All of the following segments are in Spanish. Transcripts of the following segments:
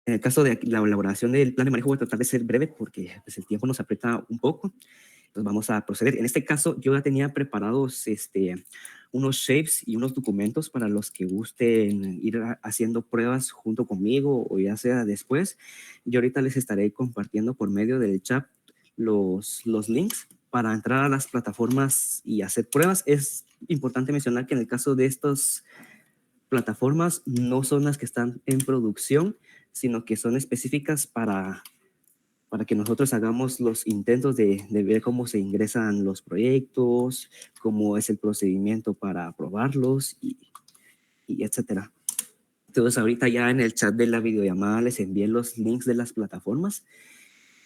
En el caso de la elaboración del plan de manejo voy a tratar de ser breve porque pues, el tiempo nos aprieta un poco. Entonces vamos a proceder. En este caso yo ya tenía preparados unos shapes y unos documentos para los que gusten ir haciendo pruebas junto conmigo o ya sea después. Yo ahorita les estaré compartiendo por medio del chat los links para entrar a las plataformas y hacer pruebas. Es importante mencionar que en el caso de estas plataformas no son las que están en producción, sino que son específicas para que nosotros hagamos los intentos de ver cómo se ingresan los proyectos, cómo es el procedimiento para aprobarlos y etcétera. Entonces ahorita ya en el chat de la videollamada les envié los links de las plataformas.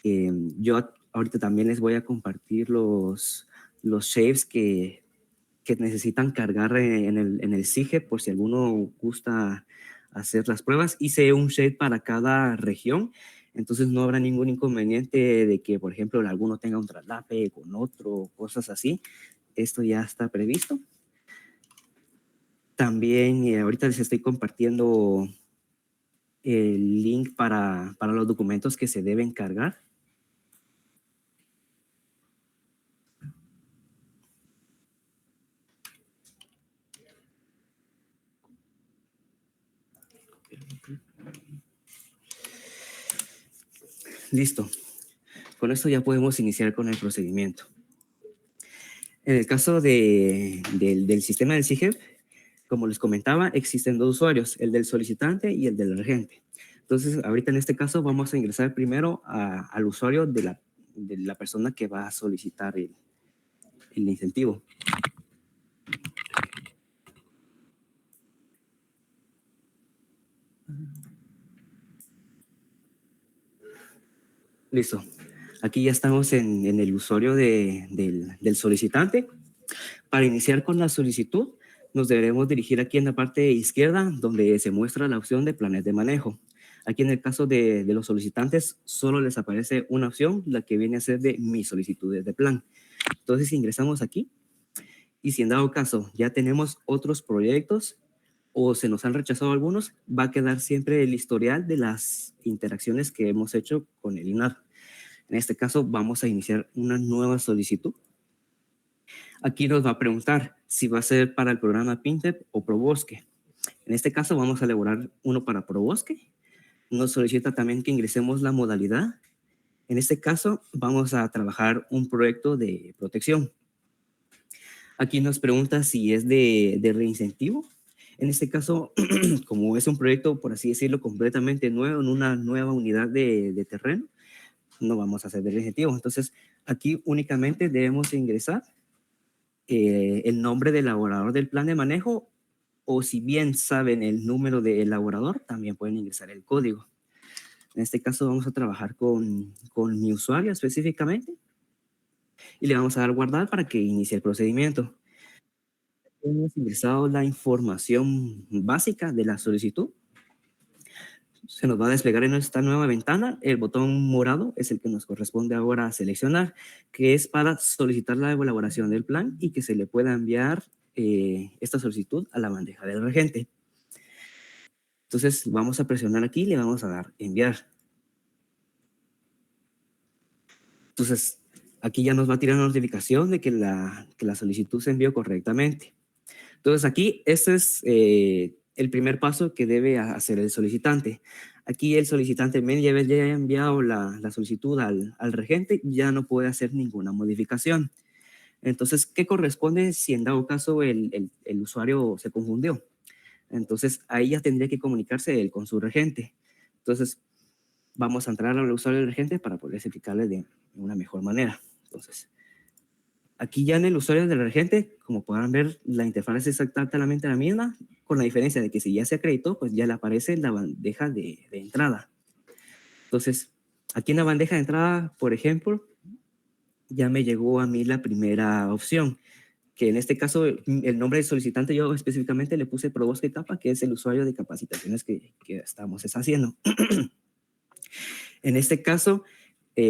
Yo ahorita también les voy a compartir los shapes que necesitan cargar en el SIGE por si alguno gusta hacer las pruebas. Hice un shape para cada región, entonces no habrá ningún inconveniente de que, por ejemplo, alguno tenga un traslape con otro, cosas así. Esto ya está previsto. También ahorita les estoy compartiendo el link para los documentos que se deben cargar. Listo. Con esto ya podemos iniciar con el procedimiento. En el caso del sistema del SIGEP, como les comentaba, existen dos usuarios, el del solicitante y el del regente. Entonces, ahorita en este caso vamos a ingresar primero al usuario de la persona que va a solicitar el incentivo. Listo. Aquí ya estamos en el usuario del solicitante. Para iniciar con la solicitud, nos deberemos dirigir aquí en la parte izquierda, donde se muestra la opción de planes de manejo. Aquí en el caso de los solicitantes, solo les aparece una opción, la que viene a ser de mis solicitudes de plan. Entonces ingresamos aquí y si en dado caso ya tenemos otros proyectos o se nos han rechazado algunos, va a quedar siempre el historial de las interacciones que hemos hecho con el INAR. En este caso vamos a iniciar una nueva solicitud. Aquí nos va a preguntar si va a ser para el programa PINTEP o ProBosque. En este caso vamos a elaborar uno para ProBosque. Nos solicita también que ingresemos la modalidad. En este caso vamos a trabajar un proyecto de protección. Aquí nos pregunta si es de reincentivo. En este caso, como es un proyecto, por así decirlo, completamente nuevo, en una nueva unidad de terreno, no vamos a hacer de reincentivo. Entonces, aquí únicamente debemos ingresar el nombre del elaborador del plan de manejo, o si bien saben el número del elaborador, también pueden ingresar el código. En este caso vamos a trabajar con mi usuario específicamente y le vamos a dar guardar para que inicie el procedimiento. Hemos ingresado la información básica de la solicitud. Se nos va a desplegar en esta nueva ventana. El botón morado es el que nos corresponde ahora seleccionar, que es para solicitar la elaboración del plan y que se le pueda enviar esta solicitud a la bandeja del regente. Entonces vamos a presionar aquí y le vamos a dar enviar. Entonces aquí ya nos va a tirar una notificación de que la solicitud se envió correctamente. Entonces aquí este es el primer paso que debe hacer el solicitante. Aquí el solicitante ya ha enviado la solicitud al regente, ya no puede hacer ninguna modificación. Entonces, ¿qué corresponde si en dado caso el usuario se confundió? Entonces ahí ya tendría que comunicarse él con su regente. Entonces vamos a entrar al usuario del regente para poder explicarle de una mejor manera. Entonces, aquí ya en el usuario del regente, como podrán ver, la interfaz es exactamente la misma, con la diferencia de que si ya se acreditó, pues ya le aparece la bandeja de entrada. Entonces, aquí en la bandeja de entrada, por ejemplo, ya me llegó a mí la primera opción, que en este caso el nombre del solicitante yo específicamente le puse ProBosque Capa, que es el usuario de capacitaciones que estamos haciendo. En este caso,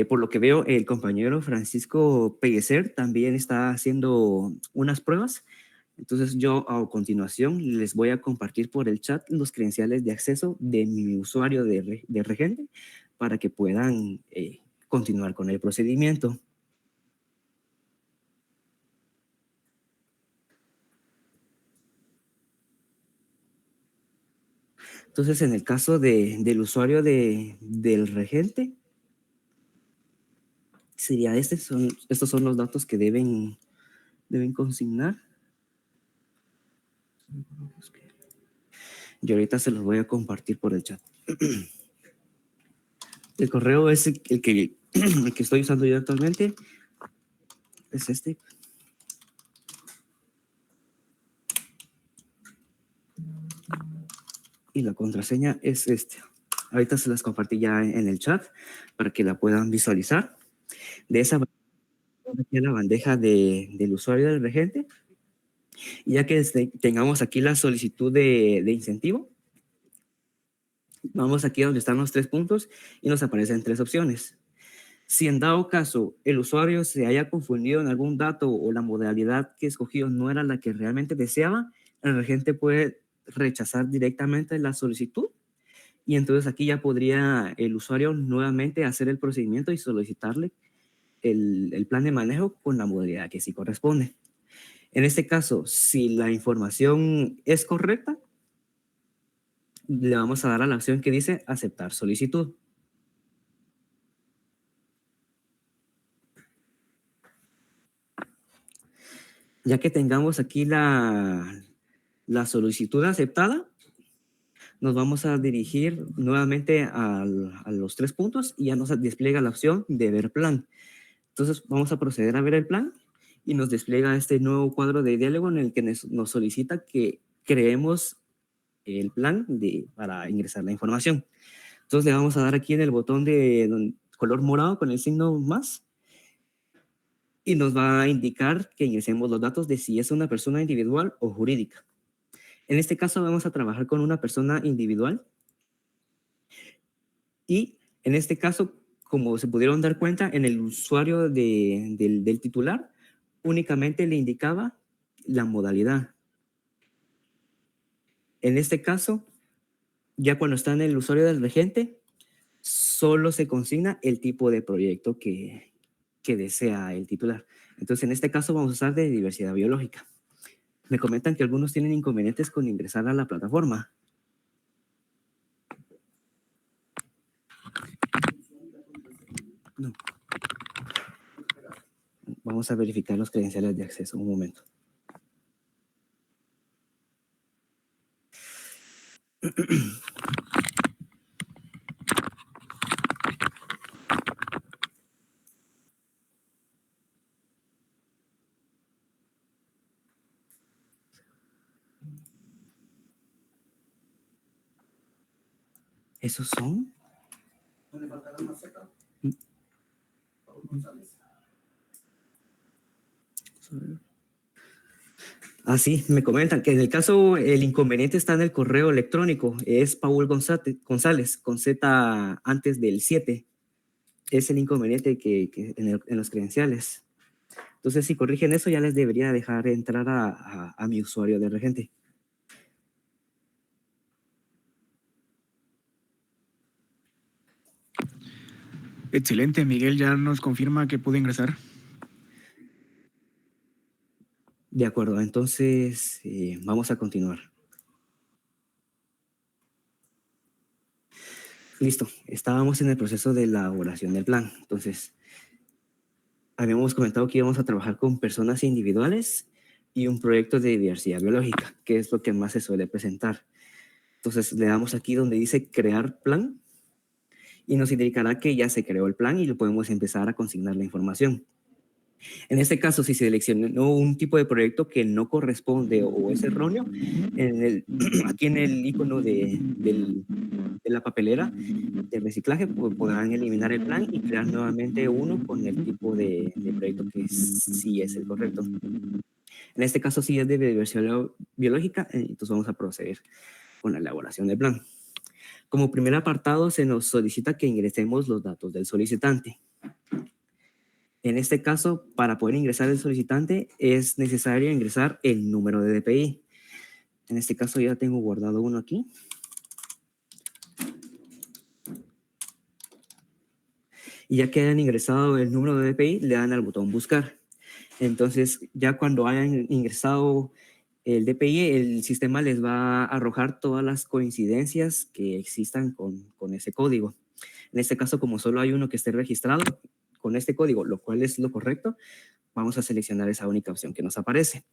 por lo que veo, el compañero Francisco Pellecer también está haciendo unas pruebas. Entonces yo a continuación les voy a compartir por el chat los credenciales de acceso de mi usuario de regente para que puedan continuar con el procedimiento. Entonces, en el caso del usuario del regente, sería estos son los datos que deben consignar. Y ahorita se los voy a compartir por el chat. El correo es el que estoy usando yo actualmente. Es este. Y la contraseña es este. Ahorita se las compartí ya en el chat para que la puedan visualizar. De esa manera, aquí en la bandeja del usuario del regente. Y ya que tengamos aquí la solicitud de incentivo, vamos aquí donde están los 3 puntos y nos aparecen 3 opciones. Si en dado caso el usuario se haya confundido en algún dato o la modalidad que escogió no era la que realmente deseaba, el regente puede rechazar directamente la solicitud y entonces aquí ya podría el usuario nuevamente hacer el procedimiento y solicitarle el plan de manejo con la modalidad que sí corresponde. En este caso, si la información es correcta, le vamos a dar a la opción que dice aceptar solicitud. Ya que tengamos aquí la solicitud aceptada, nos vamos a dirigir nuevamente a los 3 puntos y ya nos despliega la opción de ver plan. Entonces vamos a proceder a ver el plan y nos despliega este nuevo cuadro de diálogo en el que nos solicita que creemos el plan para ingresar la información. Entonces le vamos a dar aquí en el botón de color morado con el signo más y nos va a indicar que ingresemos los datos de si es una persona individual o jurídica. En este caso vamos a trabajar con una persona individual y en este caso, como se pudieron dar cuenta, en el usuario del titular únicamente le indicaba la modalidad. En este caso, ya cuando está en el usuario del regente, solo se consigna el tipo de proyecto que desea el titular. Entonces, en este caso vamos a usar de diversidad biológica. Me comentan que algunos tienen inconvenientes con ingresar a la plataforma. No. Vamos a verificar los credenciales de acceso. Un momento. ¿Esos son? ¿Dónde falta la maceta? Ah, sí, me comentan que en el caso el inconveniente está en el correo electrónico. Es Paul González con Z antes del 7. Es el inconveniente que en los credenciales. Entonces, si corrigen eso, ya les debería dejar entrar a mi usuario de regente. Excelente, Miguel ya nos confirma que pudo ingresar. De acuerdo, entonces vamos a continuar. Listo, estábamos en el proceso de elaboración del plan. Entonces, habíamos comentado que íbamos a trabajar con personas individuales y un proyecto de diversidad biológica, que es lo que más se suele presentar. Entonces, le damos aquí donde dice crear plan y nos indicará que ya se creó el plan y lo podemos empezar a consignar la información. En este caso, si se seleccionó un tipo de proyecto que no corresponde o es erróneo, aquí en el icono de la papelera de reciclaje podrán eliminar el plan y crear nuevamente uno con el tipo de proyecto que sí es el correcto. En este caso, si es de diversidad biológica, entonces vamos a proceder con la elaboración del plan. Como primer apartado, se nos solicita que ingresemos los datos del solicitante. En este caso, para poder ingresar el solicitante, es necesario ingresar el número de DPI. En este caso ya tengo guardado uno aquí. Y ya que hayan ingresado el número de DPI, le dan al botón buscar. Entonces, ya cuando hayan ingresado el DPI, el sistema les va a arrojar todas las coincidencias que existan con ese código. En este caso, como solo hay uno que esté registrado con este código, lo cual es lo correcto, vamos a seleccionar esa única opción que nos aparece.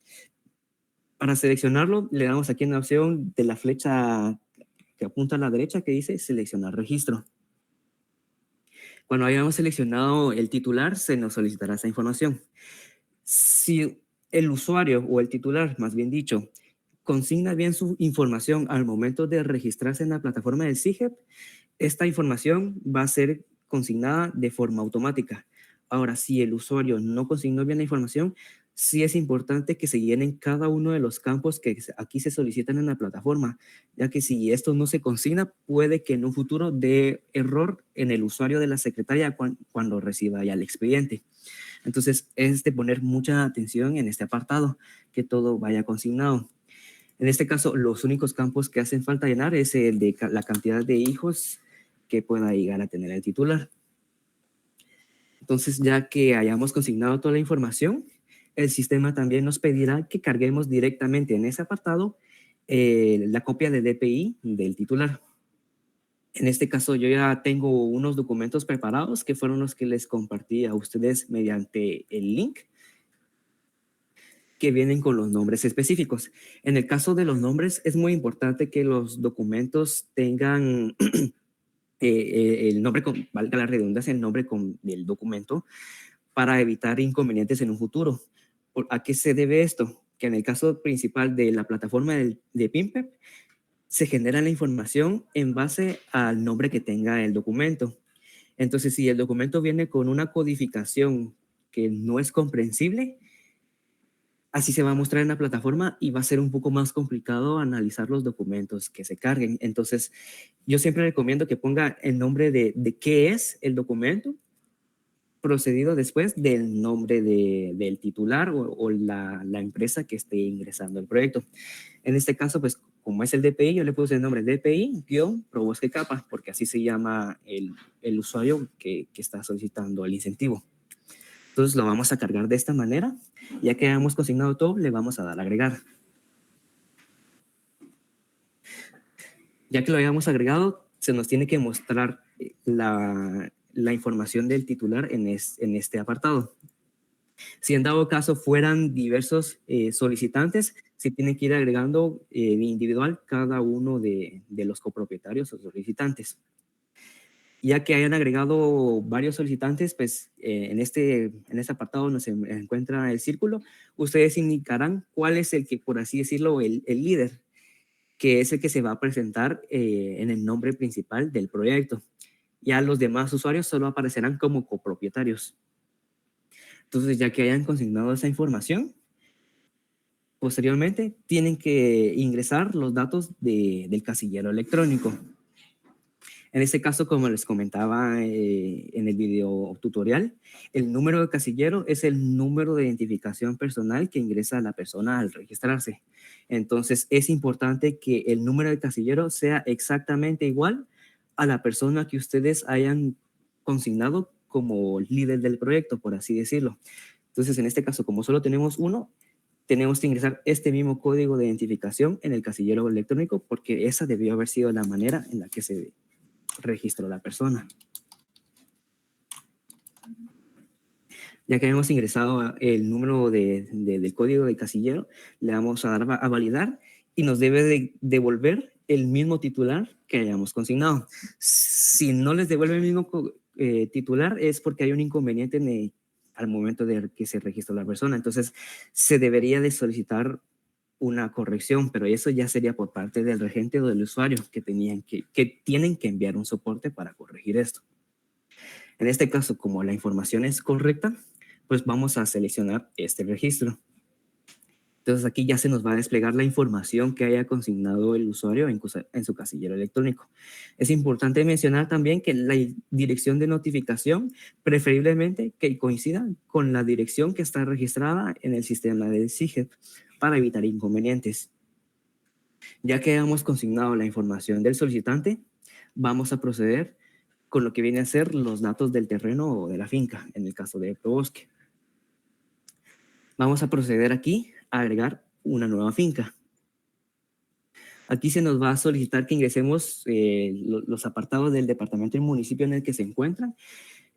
Para seleccionarlo, le damos aquí en la opción de la flecha que apunta a la derecha que dice seleccionar registro. Cuando hayamos seleccionado el titular, se nos solicitará esa información. Si el usuario o el titular, más bien dicho, consigna bien su información al momento de registrarse en la plataforma del SIGEP, esta información va a ser consignada de forma automática. Ahora, si el usuario no consignó bien la información, sí es importante que se llenen cada uno de los campos que aquí se solicitan en la plataforma, ya que si esto no se consigna, puede que en un futuro dé error en el usuario de la secretaria cuando reciba ya el expediente. Entonces, es de poner mucha atención en este apartado, que todo vaya consignado. En este caso, los únicos campos que hacen falta llenar es el de la cantidad de hijos que pueda llegar a tener el titular. Entonces, ya que hayamos consignado toda la información, el sistema también nos pedirá que carguemos directamente en ese apartado la copia de DPI del titular. En este caso, yo ya tengo unos documentos preparados que fueron los que les compartí a ustedes mediante el link que vienen con los nombres específicos. En el caso de los nombres, es muy importante que los documentos tengan el nombre, valga la redundancia, el nombre del documento para evitar inconvenientes en un futuro. ¿A qué se debe esto? Que en el caso principal de la plataforma de PIMPEP, se genera la información en base al nombre que tenga el documento. Entonces, si el documento viene con una codificación que no es comprensible, así se va a mostrar en la plataforma y va a ser un poco más complicado analizar los documentos que se carguen. Entonces, yo siempre recomiendo que ponga el nombre de qué es el documento, procedido después del nombre del titular o la empresa que esté ingresando el proyecto. En este caso, pues, como es el DPI, yo le puse el nombre DPI-Probosque Capa, porque así se llama el usuario que está solicitando el incentivo. Entonces lo vamos a cargar de esta manera. Ya que hemos consignado todo, le vamos a dar a agregar. Ya que lo hayamos agregado, se nos tiene que mostrar la información del titular en este apartado. Si en dado caso fueran diversos solicitantes, se tiene que ir agregando individual cada uno de los copropietarios o solicitantes. Ya que hayan agregado varios solicitantes, pues en este apartado donde se encuentra el círculo, ustedes indicarán cuál es el que, por así decirlo, el líder, que es el que se va a presentar en el nombre principal del proyecto. Ya los demás usuarios solo aparecerán como copropietarios. Entonces, ya que hayan consignado esa información, posteriormente tienen que ingresar los datos del casillero electrónico. En este caso, como les comentaba en el video tutorial, el número de casillero es el número de identificación personal que ingresa la persona al registrarse. Entonces, es importante que el número de casillero sea exactamente igual a la persona que ustedes hayan consignado como líder del proyecto, por así decirlo. Entonces, en este caso, como solo tenemos uno, tenemos que ingresar este mismo código de identificación en el casillero electrónico porque esa debió haber sido la manera en la que se registró la persona. Ya que hemos ingresado el número del código de casillero, le vamos a dar a validar y nos debe de devolver el mismo titular que hayamos consignado. Si no les devuelve el mismo titular es porque hay un inconveniente al momento de que se registró la persona. Entonces, se debería de solicitar una corrección, pero eso ya sería por parte del regente o del usuario que tienen que enviar un soporte para corregir esto. En este caso, como la información es correcta, pues vamos a seleccionar este registro. Entonces aquí ya se nos va a desplegar la información que haya consignado el usuario en su casillero electrónico. Es importante mencionar también que la dirección de notificación, preferiblemente que coincida con la dirección que está registrada en el sistema de SIGEP para evitar inconvenientes. Ya que hemos consignado la información del solicitante, vamos a proceder con lo que viene a ser los datos del terreno o de la finca, en el caso de Probosque. Vamos a proceder aquí a agregar una nueva finca. Aquí se nos va a solicitar que ingresemos los apartados del departamento y municipio en el que se encuentran.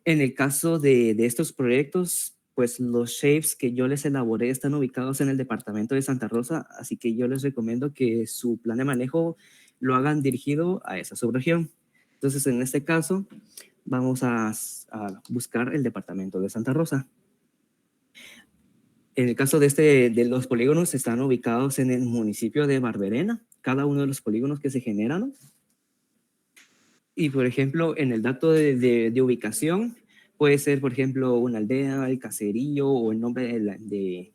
En el caso de estos proyectos, pues los shapes que yo les elaboré están ubicados en el departamento de Santa Rosa, así que yo les recomiendo que su plan de manejo lo hagan dirigido a esa subregión. Entonces, en este caso, vamos a buscar el departamento de Santa Rosa. En el caso de los polígonos, están ubicados en el municipio de Barberena, cada uno de los polígonos que se generan. Y, por ejemplo, en el dato de ubicación, puede ser, por ejemplo, una aldea, el caserío o el nombre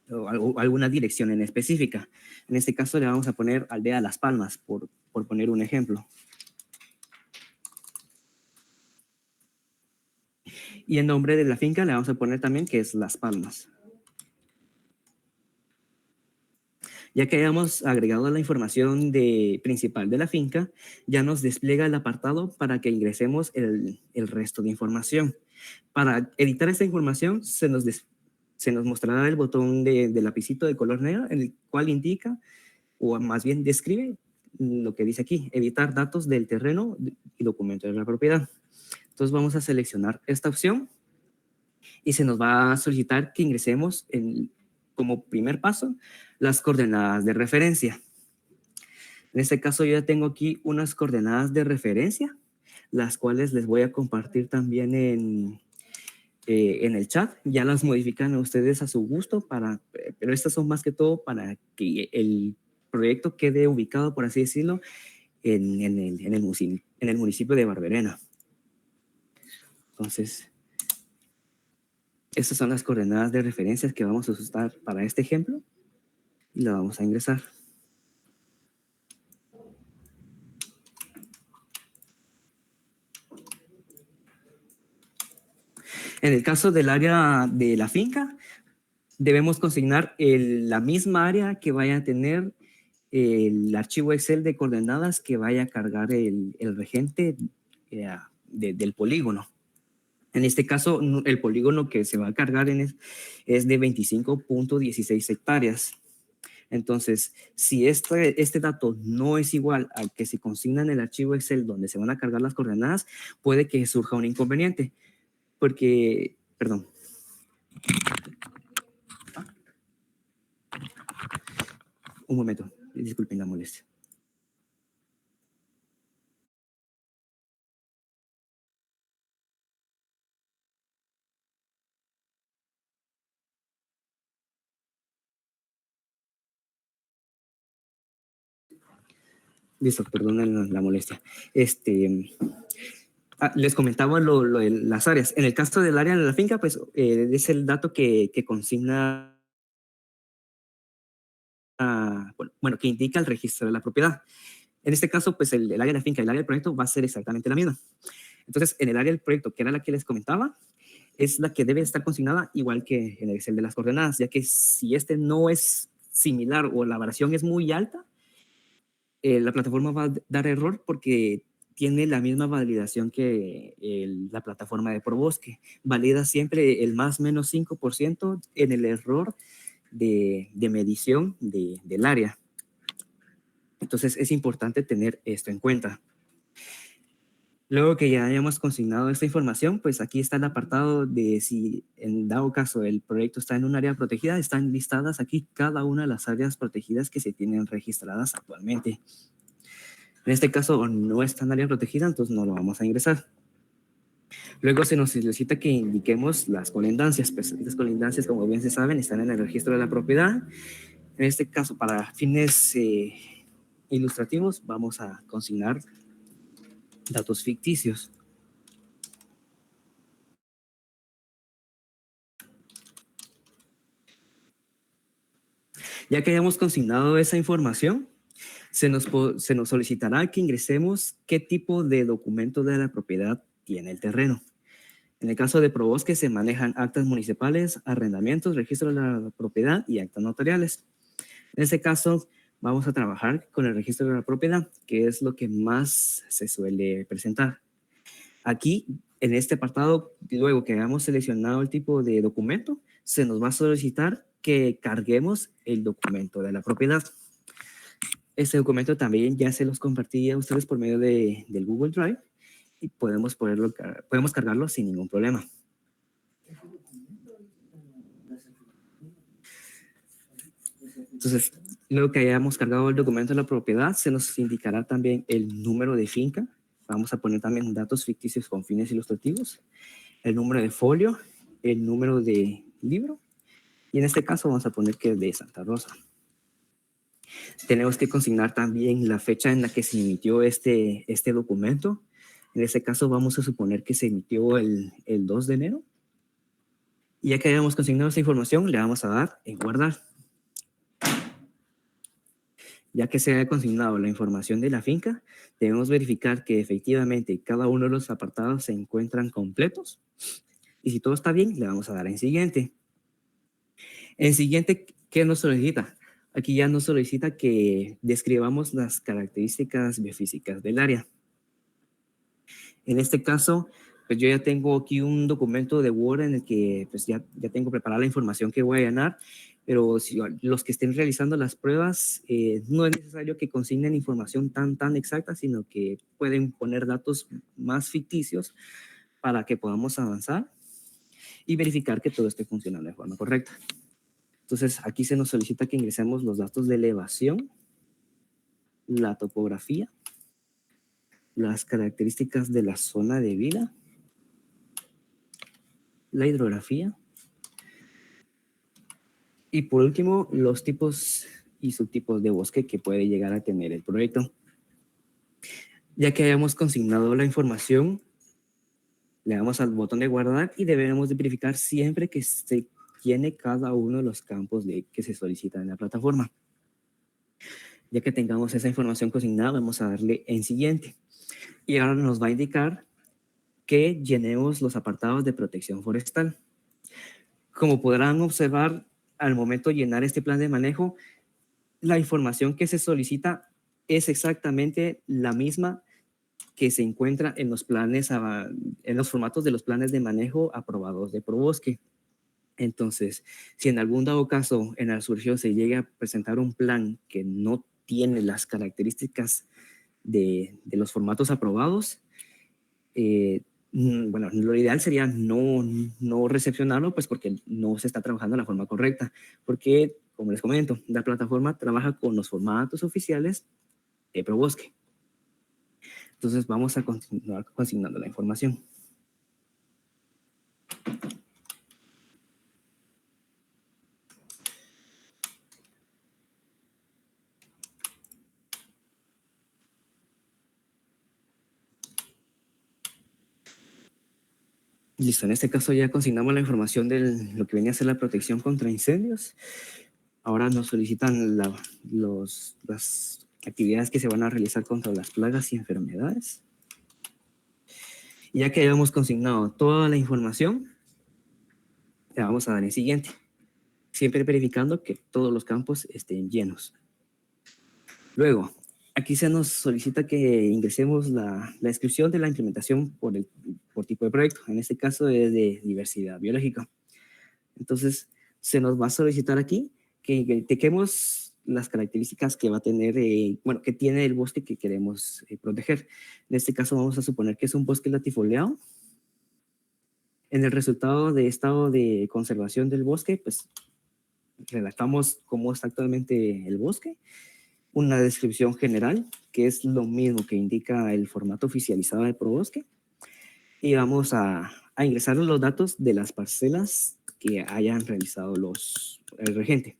o alguna dirección en específica. En este caso le vamos a poner aldea Las Palmas, por poner un ejemplo. Y el nombre de la finca le vamos a poner también que es Las Palmas. Ya que hayamos agregado la información principal de la finca, ya nos despliega el apartado para que ingresemos el resto de información. Para editar esta información se nos mostrará el botón de lapicito de color negro, en el cual indica, o más bien describe lo que dice aquí, editar datos del terreno y documento de la propiedad. Entonces vamos a seleccionar esta opción y se nos va a solicitar que ingresemos como primer paso las coordenadas de referencia. En este caso yo ya tengo aquí unas coordenadas de referencia, las cuales les voy a compartir también en el chat. Ya las modifican ustedes a su gusto, pero estas son más que todo para que el proyecto quede ubicado, por así decirlo, en el municipio de Barberena. Entonces, estas son las coordenadas de referencias que vamos a usar para este ejemplo y la vamos a ingresar. En el caso del área de la finca, debemos consignar la misma área que vaya a tener el archivo Excel de coordenadas que vaya a cargar el regente del polígono. En este caso, el polígono que se va a cargar es de 25.16 hectáreas. Entonces, si este dato no es igual al que se consigna en el archivo Excel donde se van a cargar las coordenadas, puede que surja un inconveniente. Porque, perdón. Un momento, disculpen la molestia. Listo, perdonen la molestia. Les comentaba lo de las áreas. En el caso del área de la finca, pues es el dato que consigna, bueno, que indica el registro de la propiedad. En este caso, pues el área de la finca y el área del proyecto va a ser exactamente la misma. Entonces, en el área del proyecto, que era la que les comentaba, es la que debe estar consignada igual que en el Excel de las coordenadas, ya que si este no es similar o la variación es muy alta, la plataforma va a dar error porque tiene la misma validación que la plataforma de Probosque. Valida siempre el más menos 5% en el error de medición del área. Entonces es importante tener esto en cuenta. Luego que ya hayamos consignado esta información, pues aquí está el apartado de si en dado caso el proyecto está en un área protegida, están listadas aquí cada una de las áreas protegidas que se tienen registradas actualmente. En este caso no está en área protegida, entonces no lo vamos a ingresar. Luego se nos solicita que indiquemos las colindancias. Pues las colindancias, como bien se saben, están en el registro de la propiedad. En este caso, para fines ilustrativos, vamos a consignar datos ficticios. Ya que hayamos consignado esa información, se nos solicitará que ingresemos qué tipo de documento de la propiedad tiene el terreno. En el caso de Probosque se manejan actas municipales, arrendamientos, registro de la propiedad y actas notariales. En este caso, vamos a trabajar con el registro de la propiedad, que es lo que más se suele presentar. Aquí, en este apartado, luego que hayamos seleccionado el tipo de documento, se nos va a solicitar que carguemos el documento de la propiedad. Este documento también ya se los compartí a ustedes por medio del Google Drive y podemos cargarlo sin ningún problema. Entonces, luego que hayamos cargado el documento de la propiedad, se nos indicará también el número de finca. Vamos a poner también datos ficticios con fines ilustrativos, el número de folio, el número de libro, y en este caso vamos a poner que es de Santa Rosa. Tenemos que consignar también la fecha en la que se emitió este documento. En este caso vamos a suponer que se emitió el 2 de enero. Y ya que hayamos consignado esa información, le vamos a dar en guardar. Ya que se haya consignado la información de la finca, debemos verificar que efectivamente cada uno de los apartados se encuentran completos. Y si todo está bien, le vamos a dar en siguiente. En siguiente, ¿qué nos solicita? Aquí ya nos solicita que describamos las características biofísicas del área. En este caso, pues yo ya tengo aquí un documento de Word en el que pues ya tengo preparada la información que voy a llenar, pero si los que estén realizando las pruebas, no es necesario que consignen información tan exacta, sino que pueden poner datos más ficticios para que podamos avanzar y verificar que todo esté funcionando de forma correcta. Entonces, aquí se nos solicita que ingresemos los datos de elevación, la topografía, las características de la zona de vida, la hidrografía y por último, los tipos y subtipos de bosque que puede llegar a tener el proyecto. Ya que hayamos consignado la información, le damos al botón de guardar y debemos de verificar siempre que se tiene cada uno de los campos que se solicitan en la plataforma. Ya que tengamos esa información consignada, vamos a darle en siguiente. Y ahora nos va a indicar que llenemos los apartados de protección forestal. Como podrán observar, al momento de llenar este plan de manejo, la información que se solicita es exactamente la misma que se encuentra en los planes, en los formatos de los planes de manejo aprobados de Probosque. Entonces, si en algún dado caso en el surgio se llega a presentar un plan que no tiene las características de los formatos aprobados, bueno, lo ideal sería no recepcionarlo, pues porque no se está trabajando de la forma correcta, porque, como les comento, la plataforma trabaja con los formatos oficiales de Probosque. Entonces vamos a continuar consignando la información. Listo, en este caso ya consignamos la información de lo que venía a ser la protección contra incendios. Ahora nos solicitan las actividades que se van a realizar contra las plagas y enfermedades. Ya que hayamos consignado toda la información, le vamos a dar en siguiente, siempre verificando que todos los campos estén llenos. Luego, aquí se nos solicita que ingresemos la descripción de la implementación por tipo de proyecto. En este caso es de diversidad biológica. Entonces, se nos va a solicitar aquí que indiquemos las características que va a tener, bueno, que tiene el bosque que queremos proteger. En este caso vamos a suponer que es un bosque latifoliado. En el resultado de estado de conservación del bosque, pues redactamos cómo está actualmente el bosque, una descripción general, que es lo mismo que indica el formato oficializado de Probosque, y vamos a ingresar los datos de las parcelas que hayan realizado el regente.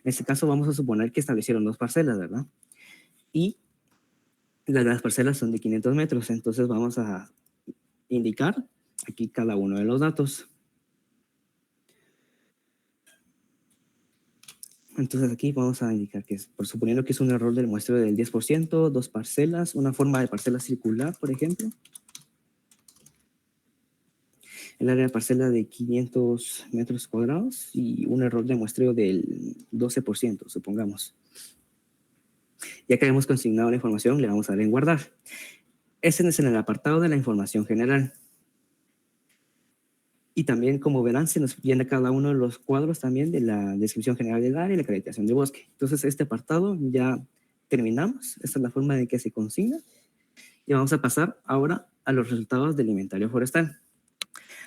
En este caso vamos a suponer que establecieron 2 parcelas, ¿verdad? Y las parcelas son de 500 metros, entonces vamos a indicar aquí cada uno de los datos. Entonces aquí vamos a indicar que es, por suponiendo que es un error del muestreo del 10%, 2 parcelas, una forma de parcela circular, por ejemplo. El área de parcela de 500 metros cuadrados y un error de muestreo del 12%, supongamos. Ya que hemos consignado la información, le vamos a dar en guardar. Ese es en el apartado de la información general. Y también, como verán, se nos llena cada uno de los cuadros también de la descripción general del área y la caracterización del bosque. Entonces, este apartado ya terminamos. Esta es la forma en que se consigna. Y vamos a pasar ahora a los resultados del inventario forestal.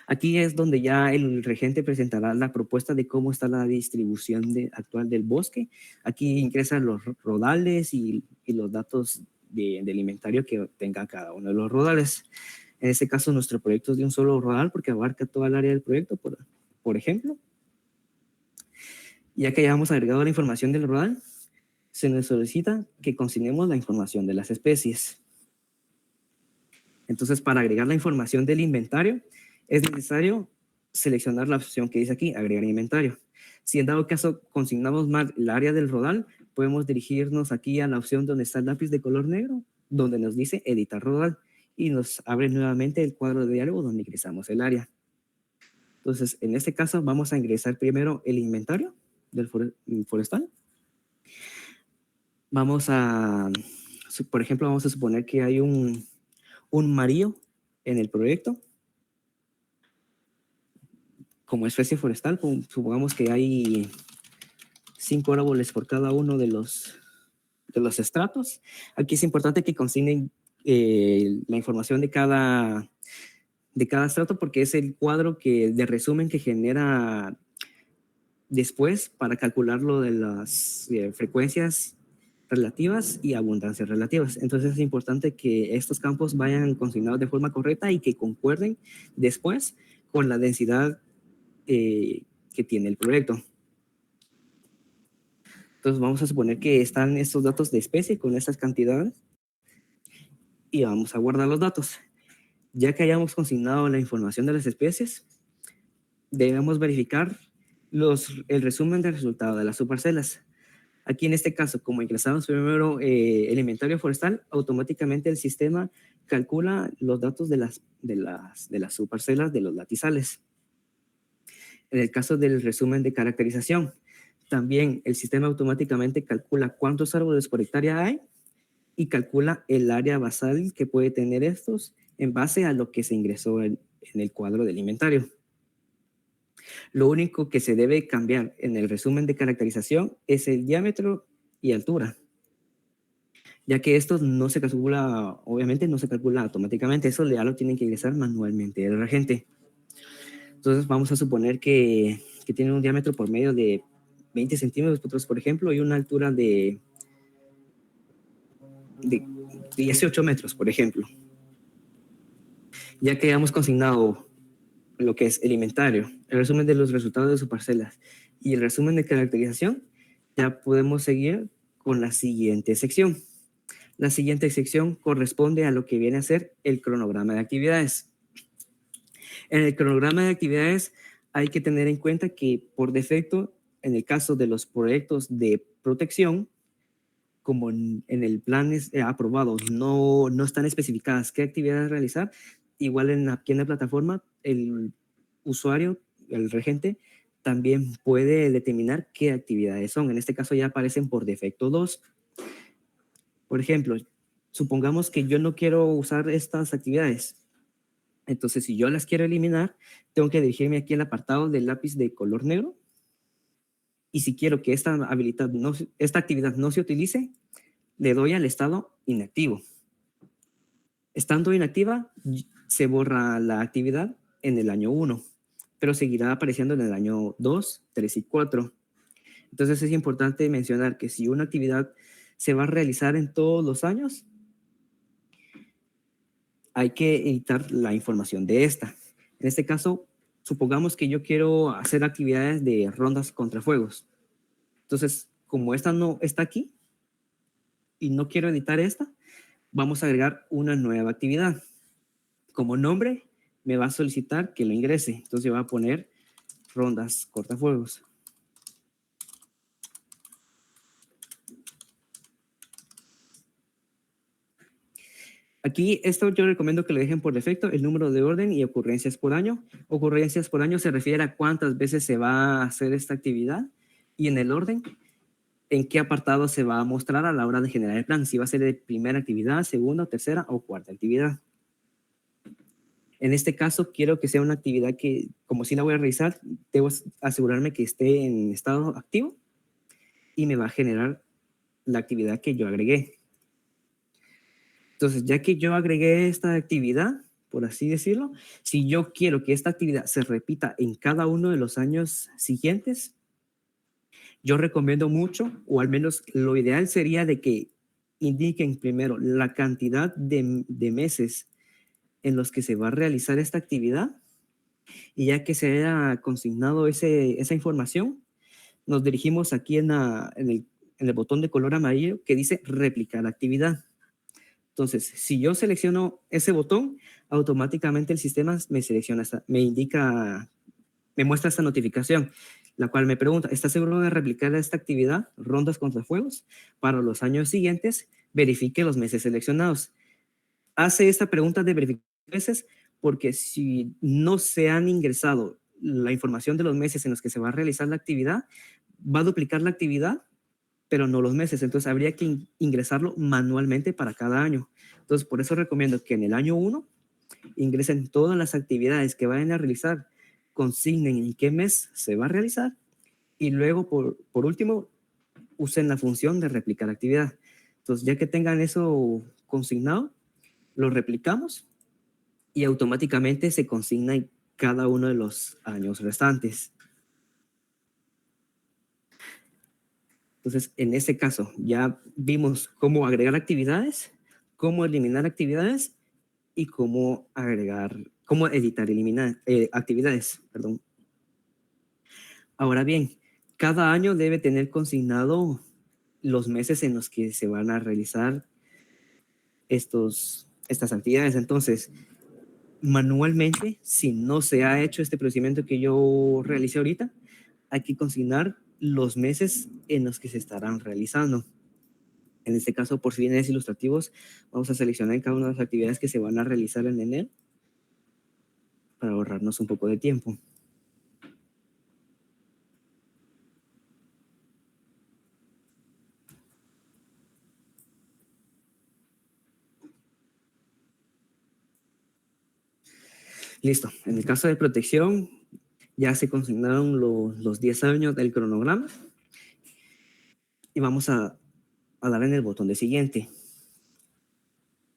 Aquí es donde ya el regente presentará la propuesta de cómo está la distribución actual del bosque. Aquí ingresan los rodales y los datos del inventario que tenga cada uno de los rodales. En este caso, nuestro proyecto es de un solo rodal porque abarca toda el área del proyecto, por ejemplo. Ya que ya hemos agregado la información del rodal, se nos solicita que consignemos la información de las especies. Entonces, para agregar la información del inventario, es necesario seleccionar la opción que dice aquí, agregar inventario. Si en dado caso consignamos mal el área del rodal, podemos dirigirnos aquí a la opción donde está el lápiz de color negro, donde nos dice editar rodal, y nos abre nuevamente el cuadro de diálogo donde ingresamos el área. Entonces, en este caso, vamos a ingresar primero el inventario del forestal. Vamos a, por ejemplo, vamos a suponer que hay un marío en el proyecto. Como especie forestal, supongamos que hay 5 árboles por cada uno de los estratos. Aquí es importante que consignen la información de cada estrato porque es el cuadro de resumen que genera después para calcular lo de las frecuencias relativas y abundancias relativas. Entonces es importante que estos campos vayan consignados de forma correcta y que concuerden después con la densidad que tiene el proyecto. Entonces vamos a suponer que están estos datos de especie con estas cantidades y vamos a guardar los datos. Ya que hayamos consignado la información de las especies, debemos verificar el resumen del resultado de las subparcelas. Aquí en este caso, como ingresamos primero el inventario forestal, automáticamente el sistema calcula los datos de las subparcelas de los latizales. En el caso del resumen de caracterización, también el sistema automáticamente calcula cuántos árboles por hectárea hay y calcula el área basal que puede tener estos en base a lo que se ingresó en el cuadro del inventario. Lo único que se debe cambiar en el resumen de caracterización es el diámetro y altura, ya que esto no se calcula, obviamente no se calcula automáticamente, eso ya lo tienen que ingresar manualmente el regente. Entonces vamos a suponer que tiene un diámetro por medio de 20 centímetros, por ejemplo, y una altura de 18 metros, por ejemplo. Ya que hemos consignado lo que es el inventario, el resumen de los resultados de sus parcelas y el resumen de caracterización, ya podemos seguir con la siguiente sección. La siguiente sección corresponde a lo que viene a ser el cronograma de actividades. En el cronograma de actividades hay que tener en cuenta que por defecto, en el caso de los proyectos de protección, como en el plan aprobado no están especificadas qué actividades realizar, igual aquí en la plataforma el usuario, el regente, también puede determinar qué actividades son. En este caso ya aparecen por defecto 2. Por ejemplo, supongamos que yo no quiero usar estas actividades. Entonces, si yo las quiero eliminar, tengo que dirigirme aquí al apartado del lápiz de color negro. Y si quiero que esta actividad no se utilice, le doy al estado inactivo. Estando inactiva, se borra la actividad en el año 1, pero seguirá apareciendo en el año 2, 3 y 4. Entonces es importante mencionar que si una actividad se va a realizar en todos los años, hay que editar la información de esta. En este caso, supongamos que yo quiero hacer actividades de rondas contra fuegos. Entonces, como esta no está aquí y no quiero editar esta, vamos a agregar una nueva actividad. Como nombre, me va a solicitar que lo ingrese. Entonces, yo voy a poner rondas cortafuegos. Aquí esto yo recomiendo que lo dejen por defecto, el número de orden y ocurrencias por año. Ocurrencias por año se refiere a cuántas veces se va a hacer esta actividad y en el orden, en qué apartado se va a mostrar a la hora de generar el plan, si va a ser de primera actividad, segunda, tercera o cuarta actividad. En este caso, quiero que sea una actividad que, como si la voy a realizar, debo asegurarme que esté en estado activo y me va a generar la actividad que yo agregué. Entonces, ya que yo agregué esta actividad, por así decirlo, si yo quiero que esta actividad se repita en cada uno de los años siguientes, yo recomiendo mucho, o al menos lo ideal sería de que indiquen primero la cantidad de meses en los que se va a realizar esta actividad y ya que se haya consignado esa información, nos dirigimos aquí en el botón de color amarillo que dice replicar actividad. Entonces, si yo selecciono ese botón, automáticamente el sistema me selecciona, me muestra esta notificación, la cual me pregunta, ¿estás seguro de replicar esta actividad, rondas contra fuegos, para los años siguientes? Verifique los meses seleccionados. Hace esta pregunta de verificar meses porque si no se han ingresado la información de los meses en los que se va a realizar la actividad, va a duplicar la actividad pero no los meses. Entonces habría que ingresarlo manualmente para cada año. Entonces por eso recomiendo que en el año 1 ingresen todas las actividades que vayan a realizar, consignen en qué mes se va a realizar y luego por último usen la función de replicar actividad. Entonces ya que tengan eso consignado, lo replicamos y automáticamente se consigna en cada uno de los años restantes. Entonces, en este caso, ya vimos cómo agregar actividades, cómo eliminar actividades y cómo editar, eliminar actividades, perdón. Ahora bien, cada año debe tener consignado los meses en los que se van a realizar estas actividades. Entonces, manualmente, si no se ha hecho este procedimiento que yo realicé ahorita, hay que consignar los meses en los que se estarán realizando. En este caso, por fines ilustrativos, vamos a seleccionar cada una de las actividades que se van a realizar en enero para ahorrarnos un poco de tiempo. Listo. En el caso de protección, ya se consignaron los 10 años del cronograma y vamos a dar en el botón de siguiente.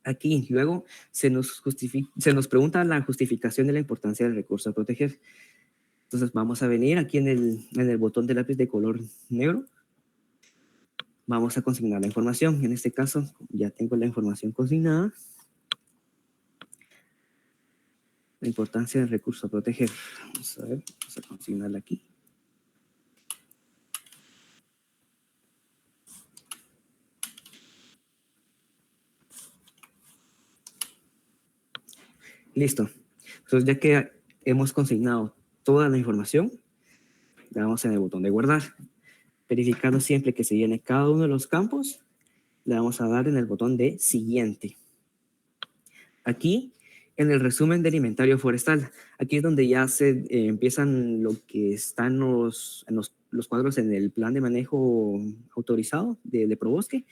Aquí luego se nos pregunta la justificación de la importancia del recurso a proteger. Entonces vamos a venir aquí en el botón de lápiz de color negro. Vamos a consignar la información. En este caso ya tengo la información consignada. La importancia del recurso a proteger. Vamos a ver, vamos a consignarla aquí. Listo. Entonces ya que hemos consignado toda la información, le damos en el botón de guardar. Verificando siempre que se llene cada uno de los campos, le vamos a dar en el botón de siguiente. Aquí, en el resumen del inventario forestal, aquí es donde ya se empiezan lo que están los cuadros en el plan de manejo autorizado de Probosque,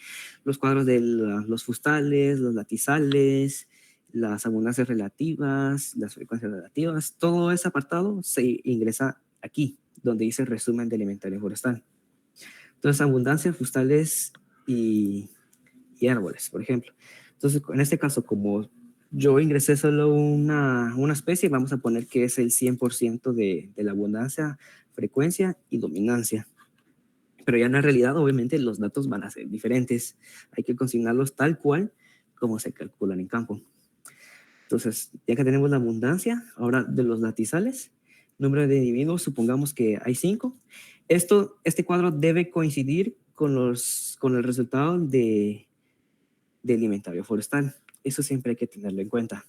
los cuadros de los fustales, los latizales, las abundancias relativas, las frecuencias relativas, todo ese apartado se ingresa aquí, donde dice resumen del inventario forestal. Entonces, abundancia, fustales y árboles, por ejemplo. Entonces, en este caso, como yo ingresé solo una especie, vamos a poner que es el 100% de la abundancia, frecuencia y dominancia. Pero ya en la realidad, obviamente, los datos van a ser diferentes. Hay que consignarlos tal cual como se calculan en campo. Entonces, ya que tenemos la abundancia, ahora de los latizales, número de individuos, supongamos que hay 5. Este cuadro debe coincidir con el resultado del inventario forestal. Eso siempre hay que tenerlo en cuenta.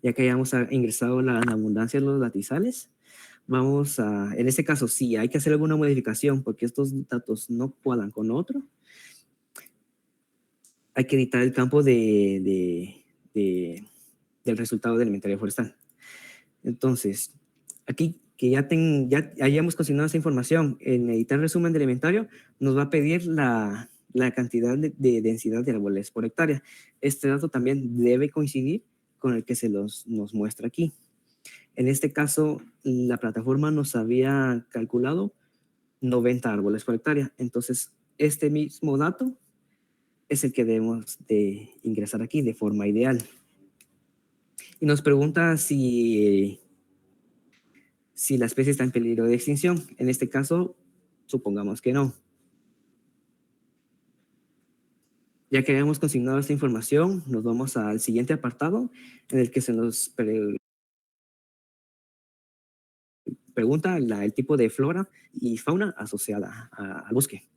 Ya que hayamos ingresado la abundancia de los latizales, vamos en este caso, si hay que hacer alguna modificación porque estos datos no cuadran con otro, hay que editar el campo del resultado del inventario forestal. Entonces, aquí que ya hayamos consignado esa información, en editar resumen del inventario, nos va a pedir la cantidad de densidad de árboles por hectárea. Este dato también debe coincidir con el que nos muestra aquí. En este caso, la plataforma nos había calculado 90 árboles por hectárea. Entonces, este mismo dato es el que debemos de ingresar aquí de forma ideal. Y nos pregunta si la especie está en peligro de extinción. En este caso, supongamos que no. Ya que hayamos consignado esta información, nos vamos al siguiente apartado en el que se nos pregunta el tipo de flora y fauna asociada al bosque.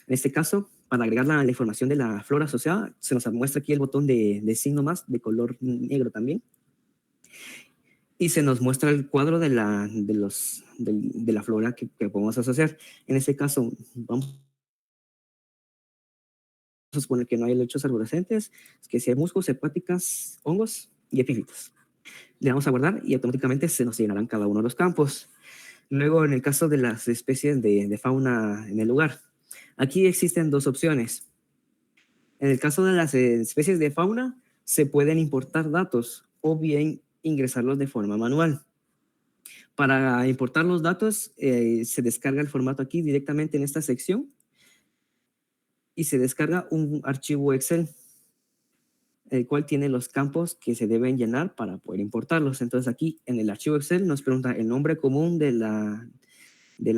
En este caso, para agregar la información de la flora asociada, se nos muestra aquí el botón de signo más de color negro también. Y se nos muestra el cuadro de la flora que podemos asociar. En este caso, vamos a suponer que no hay helechos arborescentes, que si hay musgos, hepáticas, hongos y epífitas. Le damos a guardar y automáticamente se nos llenarán cada uno de los campos. Luego, en el caso de las especies de fauna en el lugar, aquí existen dos opciones. En el caso de las especies de fauna, se pueden importar datos o bien ingresarlos de forma manual. Para importar los datos, se descarga el formato aquí directamente en esta sección y se descarga un archivo Excel, el cual tiene los campos que se deben llenar para poder importarlos. Entonces aquí en el archivo Excel nos pregunta el nombre común del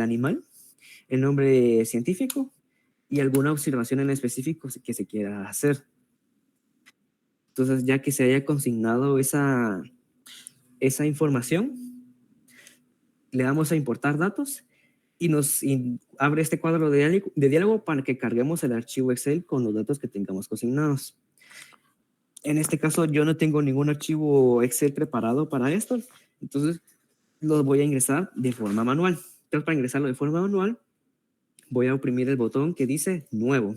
animal, el nombre científico y alguna observación en específico que se quiera hacer. Entonces, ya que se haya consignado esa información, le damos a importar datos y nos abre este cuadro de diálogo para que carguemos el archivo Excel con los datos que tengamos consignados. En este caso, yo no tengo ningún archivo Excel preparado para esto, entonces los voy a ingresar de forma manual. Entonces, para ingresarlo de forma manual, voy a oprimir el botón que dice Nuevo.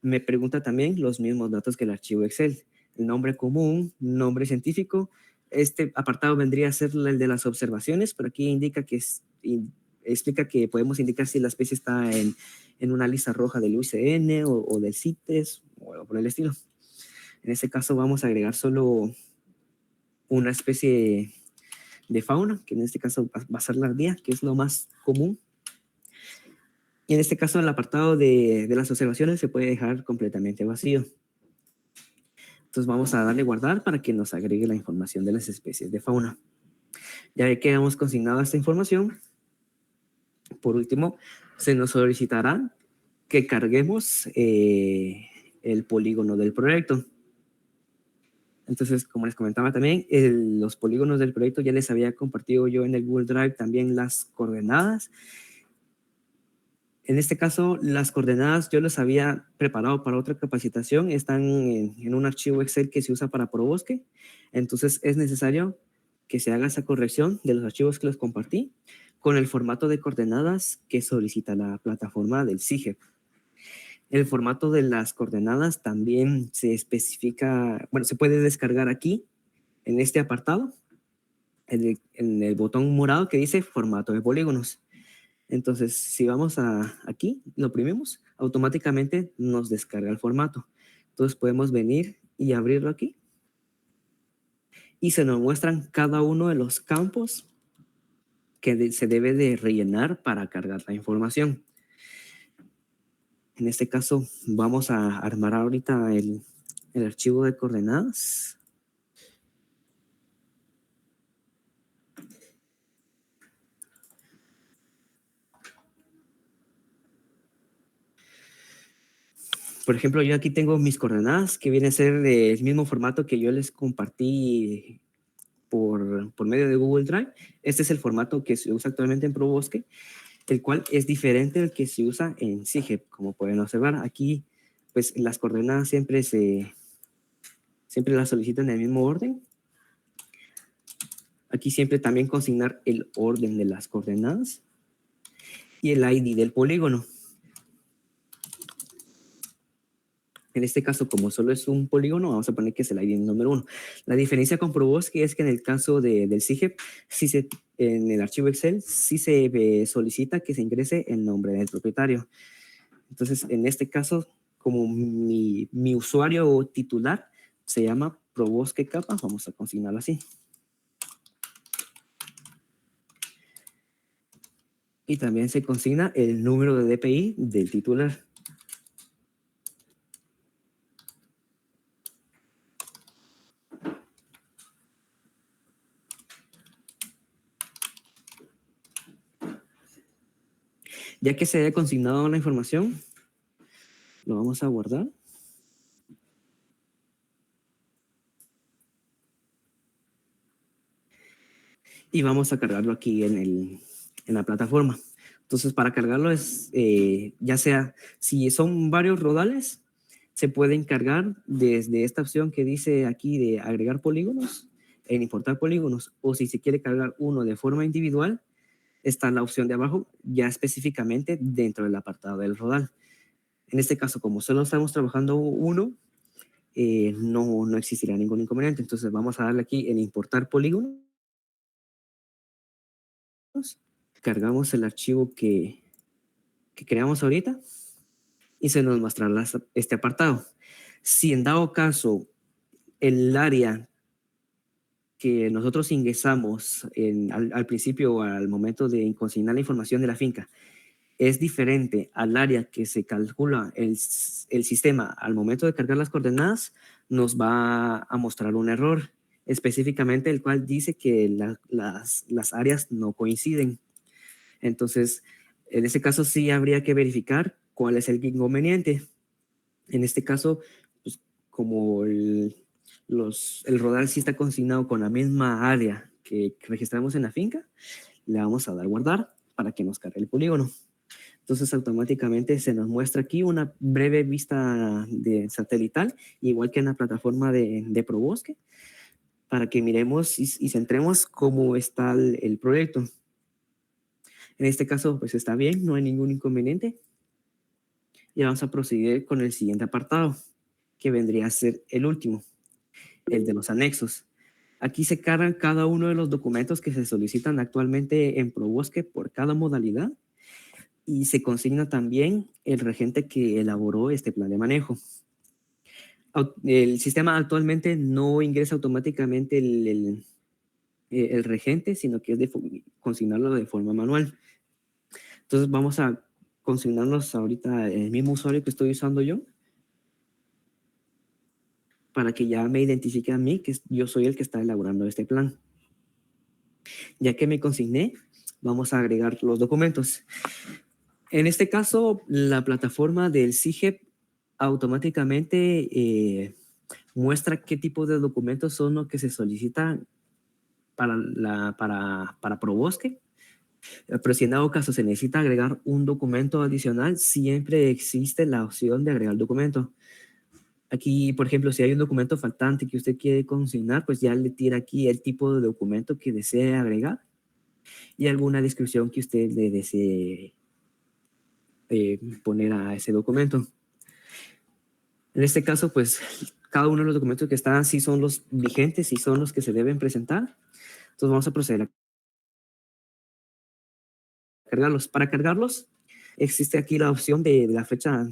Me pregunta también los mismos datos que el archivo Excel. El nombre común, nombre científico. Este apartado vendría a ser el de las observaciones, pero aquí indica que explica que podemos indicar si la especie está en una lista roja del UICN o del CITES o algo por el estilo. En este caso vamos a agregar solo una especie de fauna, que en este caso va a ser la ardilla, que es lo más común. Y en este caso el apartado de las observaciones se puede dejar completamente vacío. Entonces vamos a darle guardar para que nos agregue la información de las especies de fauna. Ya que hemos consignado esta información, por último, se nos solicitará que carguemos el polígono del proyecto. Entonces, como les comentaba también, los polígonos del proyecto ya les había compartido yo en el Google Drive también las coordenadas. En este caso, las coordenadas yo las había preparado para otra capacitación, están en un archivo Excel que se usa para ProBosque, entonces es necesario que se haga esa corrección de los archivos que les compartí con el formato de coordenadas que solicita la plataforma del CIGEP. El formato de las coordenadas también se especifica, bueno, se puede descargar aquí, en este apartado, en el botón morado que dice formato de polígonos. Entonces, si vamos aquí, lo oprimimos, automáticamente nos descarga el formato. Entonces, podemos venir y abrirlo aquí. Y se nos muestran cada uno de los campos que se debe de rellenar para cargar la información. En este caso, vamos a armar ahorita el archivo de coordenadas. Por ejemplo, yo aquí tengo mis coordenadas que viene a ser del mismo formato que yo les compartí por medio de Google Drive. Este es el formato que se usa actualmente en ProBosque, el cual es diferente al que se usa en CIGEP. Como pueden observar, aquí pues las coordenadas siempre las solicitan en el mismo orden. Aquí siempre también consignar el orden de las coordenadas y el ID del polígono. En este caso, como solo es un polígono, vamos a poner que es el ID número 1. La diferencia con ProBosque es que en el caso del CIGEP, en el archivo Excel, sí se solicita que se ingrese el nombre del propietario. Entonces, en este caso, como mi usuario titular se llama ProBosque Capa, vamos a consignarlo así. Y también se consigna el número de DPI del titular. Ya que se haya consignado la información, lo vamos a guardar. Y vamos a cargarlo aquí en la plataforma. Entonces, para cargarlo es, ya sea, si son varios rodales, se pueden cargar desde esta opción que dice aquí de agregar polígonos, en importar polígonos, o si se quiere cargar uno de forma individual, está la opción de abajo, ya específicamente dentro del apartado del rodal. En este caso, como solo estamos trabajando uno, no existirá ningún inconveniente. Entonces, vamos a darle aquí en importar polígonos. Cargamos el archivo que creamos ahorita y se nos mostrará este apartado. Si en dado caso el área que nosotros ingresamos al principio o al momento de consignar la información de la finca es diferente al área que se calcula el sistema al momento de cargar las coordenadas, nos va a mostrar un error específicamente el cual dice que las áreas no coinciden. Entonces, en ese caso sí habría que verificar cuál es el inconveniente. En este caso, pues, como el rodal sí está consignado con la misma área que registramos en la finca, le vamos a dar guardar para que nos cargue el polígono. Entonces automáticamente se nos muestra aquí una breve vista de satelital, igual que en la plataforma de ProBosque, para que miremos y centremos cómo está el proyecto. En este caso, pues está bien, no hay ningún inconveniente. Y vamos a proceder con el siguiente apartado, que vendría a ser el último, el de los anexos. Aquí se cargan cada uno de los documentos que se solicitan actualmente en ProBosque por cada modalidad y se consigna también el regente que elaboró este plan de manejo. El sistema actualmente no ingresa automáticamente el regente, sino que es de consignarlo de forma manual. Entonces vamos a consignarnos ahorita el mismo usuario que estoy usando yo, para que ya me identifique a mí, que yo soy el que está elaborando este plan. Ya que me consigné, vamos a agregar los documentos. En este caso, la plataforma del CIGEP automáticamente muestra qué tipo de documentos son los que se solicitan para ProBosque. Pero si en dado caso se necesita agregar un documento adicional, siempre existe la opción de agregar documento. Aquí, por ejemplo, si hay un documento faltante que usted quiere consignar, pues ya le tira aquí el tipo de documento que desee agregar y alguna descripción que usted le desee poner a ese documento. En este caso, pues cada uno de los documentos que están, sí son los vigentes y son los que se deben presentar. Entonces vamos a proceder a cargarlos. Para cargarlos, existe aquí la opción de la flecha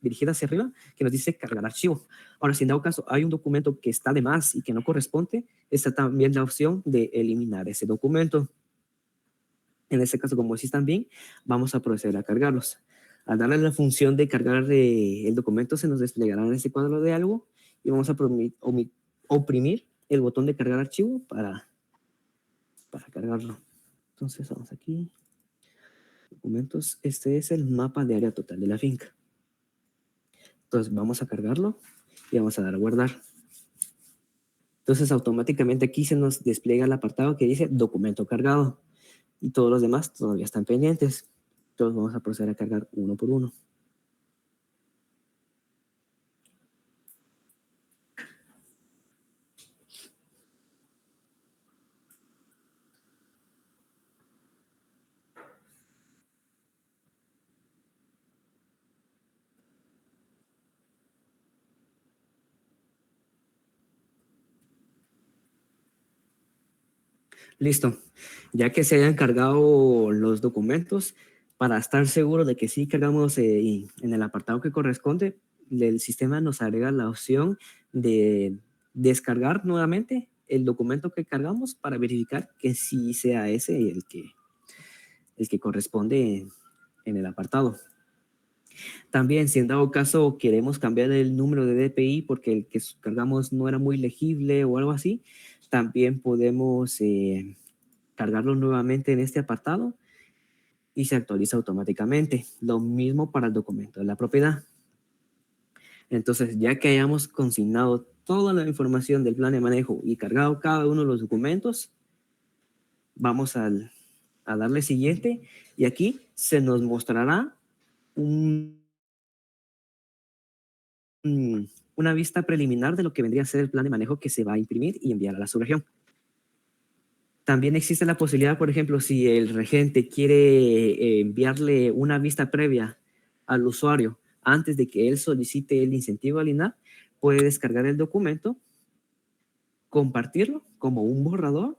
dirigida hacia arriba que nos dice cargar archivo. Ahora, si en dado caso hay un documento que está de más y que no corresponde, está también la opción de eliminar ese documento. En este caso, como decís también, vamos a proceder a cargarlos. Al darle la función de cargar el documento, se nos desplegará en este cuadro de algo y vamos a oprimir el botón de cargar archivo para cargarlo. Entonces, vamos aquí. Documentos. Este es el mapa de área total de la finca. Entonces, vamos a cargarlo y vamos a dar a guardar. Entonces, automáticamente aquí se nos despliega el apartado que dice documento cargado y todos los demás todavía están pendientes. Entonces, vamos a proceder a cargar uno por uno. Listo. Ya que se hayan cargado los documentos, para estar seguro de que sí cargamos en el apartado que corresponde, el sistema nos agrega la opción de descargar nuevamente el documento que cargamos para verificar que sí sea ese el que corresponde en el apartado. También, si en dado caso queremos cambiar el número de DPI porque el que cargamos no era muy legible o algo así, también podemos cargarlo nuevamente en este apartado y se actualiza automáticamente. Lo mismo para el documento de la propiedad. Entonces, ya que hayamos consignado toda la información del plan de manejo y cargado cada uno de los documentos, vamos a darle siguiente y aquí se nos mostrará una vista preliminar de lo que vendría a ser el plan de manejo que se va a imprimir y enviar a la subregión. También existe la posibilidad, por ejemplo, si el regente quiere enviarle una vista previa al usuario antes de que él solicite el incentivo al INAH, puede descargar el documento, compartirlo como un borrador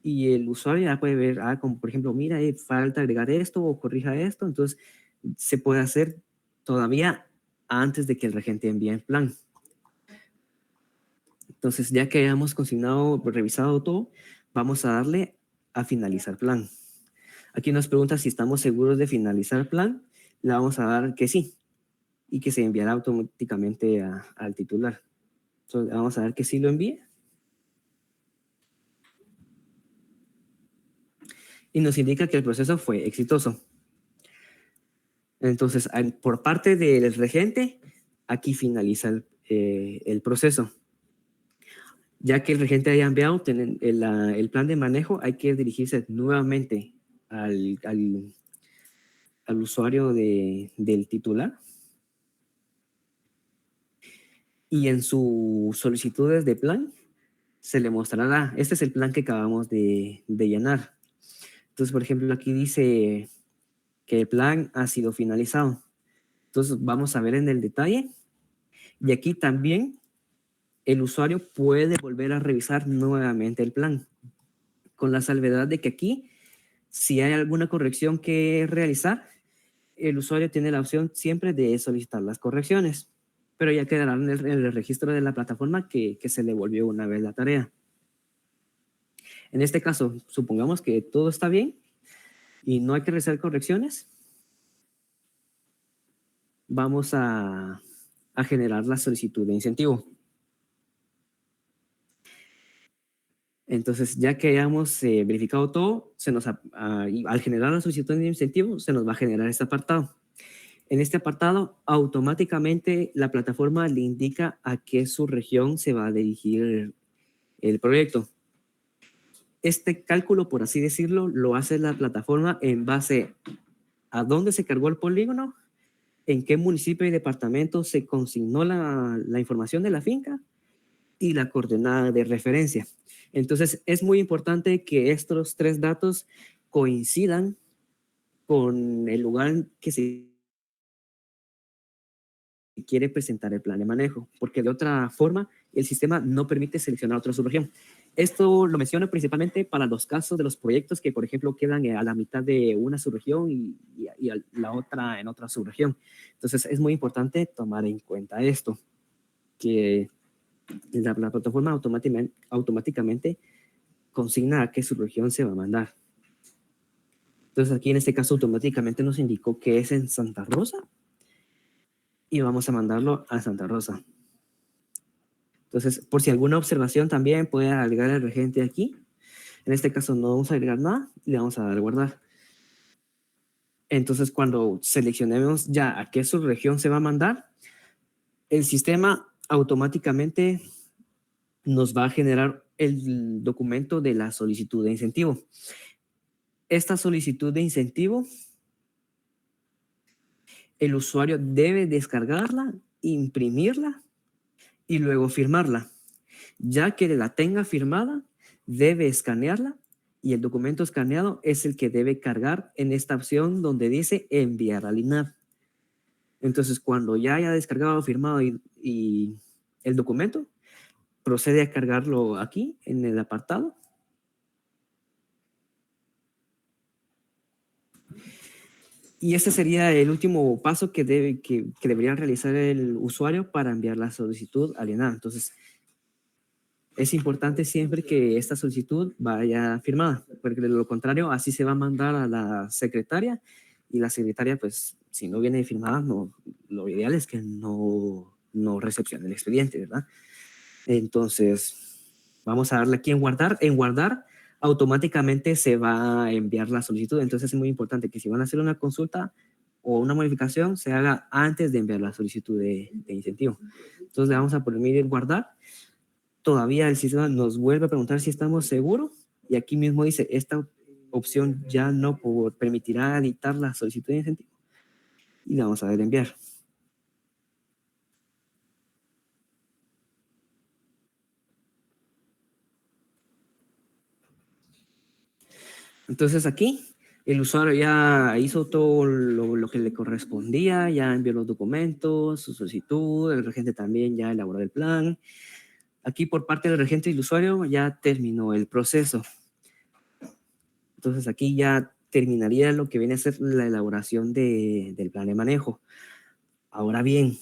y el usuario ya puede ver, como por ejemplo, mira, falta agregar esto o corrija esto. Entonces, se puede hacer todavía antes de que el regente envíe el plan. Entonces, ya que hayamos consignado, revisado todo, vamos a darle a finalizar plan. Aquí nos pregunta si estamos seguros de finalizar plan. Le vamos a dar que sí y que se enviará automáticamente al titular. Entonces, vamos a dar que sí lo envíe. Y nos indica que el proceso fue exitoso. Entonces, por parte del regente, aquí finaliza el proceso. Ya que el regente haya enviado el plan de manejo, hay que dirigirse nuevamente al usuario del titular. Y en sus solicitudes de plan, se le mostrará, este es el plan que acabamos de llenar. Entonces, por ejemplo, aquí dice que el plan ha sido finalizado. Entonces, vamos a ver en el detalle. Y aquí también el usuario puede volver a revisar nuevamente el plan, con la salvedad de que aquí, si hay alguna corrección que realizar, el usuario tiene la opción siempre de solicitar las correcciones, pero ya quedará en el registro de la plataforma que se le volvió una vez la tarea. En este caso, supongamos que todo está bien y no hay que realizar correcciones. Vamos a generar la solicitud de incentivo. Entonces, ya que hayamos verificado todo, al generar la solicitud de incentivo, se nos va a generar este apartado. En este apartado, automáticamente la plataforma le indica a qué subregión se va a dirigir el proyecto. Este cálculo, por así decirlo, lo hace la plataforma en base a dónde se cargó el polígono, en qué municipio y departamento se consignó la información de la finca y la coordenada de referencia. Entonces, es muy importante que estos tres datos coincidan con el lugar en que se quiere presentar el plan de manejo, porque de otra forma el sistema no permite seleccionar otra subregión. Esto lo menciono principalmente para los casos de los proyectos que, por ejemplo, quedan a la mitad de una subregión y la otra en otra subregión. Entonces, es muy importante tomar en cuenta esto, que la plataforma automáticamente consigna a qué subregión se va a mandar. Entonces, aquí en este caso automáticamente nos indicó que es en Santa Rosa y vamos a mandarlo a Santa Rosa. Entonces, por si alguna observación también puede agregar el regente aquí. En este caso no vamos a agregar nada, le vamos a dar guardar. Entonces, cuando seleccionemos ya a qué subregión se va a mandar, el sistema automáticamente nos va a generar el documento de la solicitud de incentivo. Esta solicitud de incentivo, el usuario debe descargarla, imprimirla y luego firmarla. Ya que la tenga firmada, debe escanearla y el documento escaneado es el que debe cargar en esta opción donde dice enviar al INAH. Entonces, cuando ya haya descargado, firmado y el documento, procede a cargarlo aquí en el apartado Y ese sería el último paso que debería realizar el usuario para enviar la solicitud alienada. Entonces, es importante siempre que esta solicitud vaya firmada, porque de lo contrario, así se va a mandar a la secretaria y la secretaria, pues, si no viene firmada, no, lo ideal es que no recepcione el expediente, ¿verdad? Entonces, vamos a darle aquí en guardar. En guardar, automáticamente se va a enviar la solicitud. Entonces, es muy importante que si van a hacer una consulta o una modificación, se haga antes de enviar la solicitud de incentivo. Entonces, le vamos a poner en guardar. Todavía el sistema nos vuelve a preguntar si estamos seguros. Y aquí mismo dice, esta opción ya no permitirá editar la solicitud de incentivo. Y le vamos a dar enviar. Entonces aquí el usuario ya hizo todo lo que le correspondía, ya envió los documentos, su solicitud, el regente también ya elaboró el plan. Aquí por parte del regente y el usuario ya terminó el proceso. Entonces aquí ya terminaría lo que viene a ser la elaboración del plan de manejo. Ahora bien,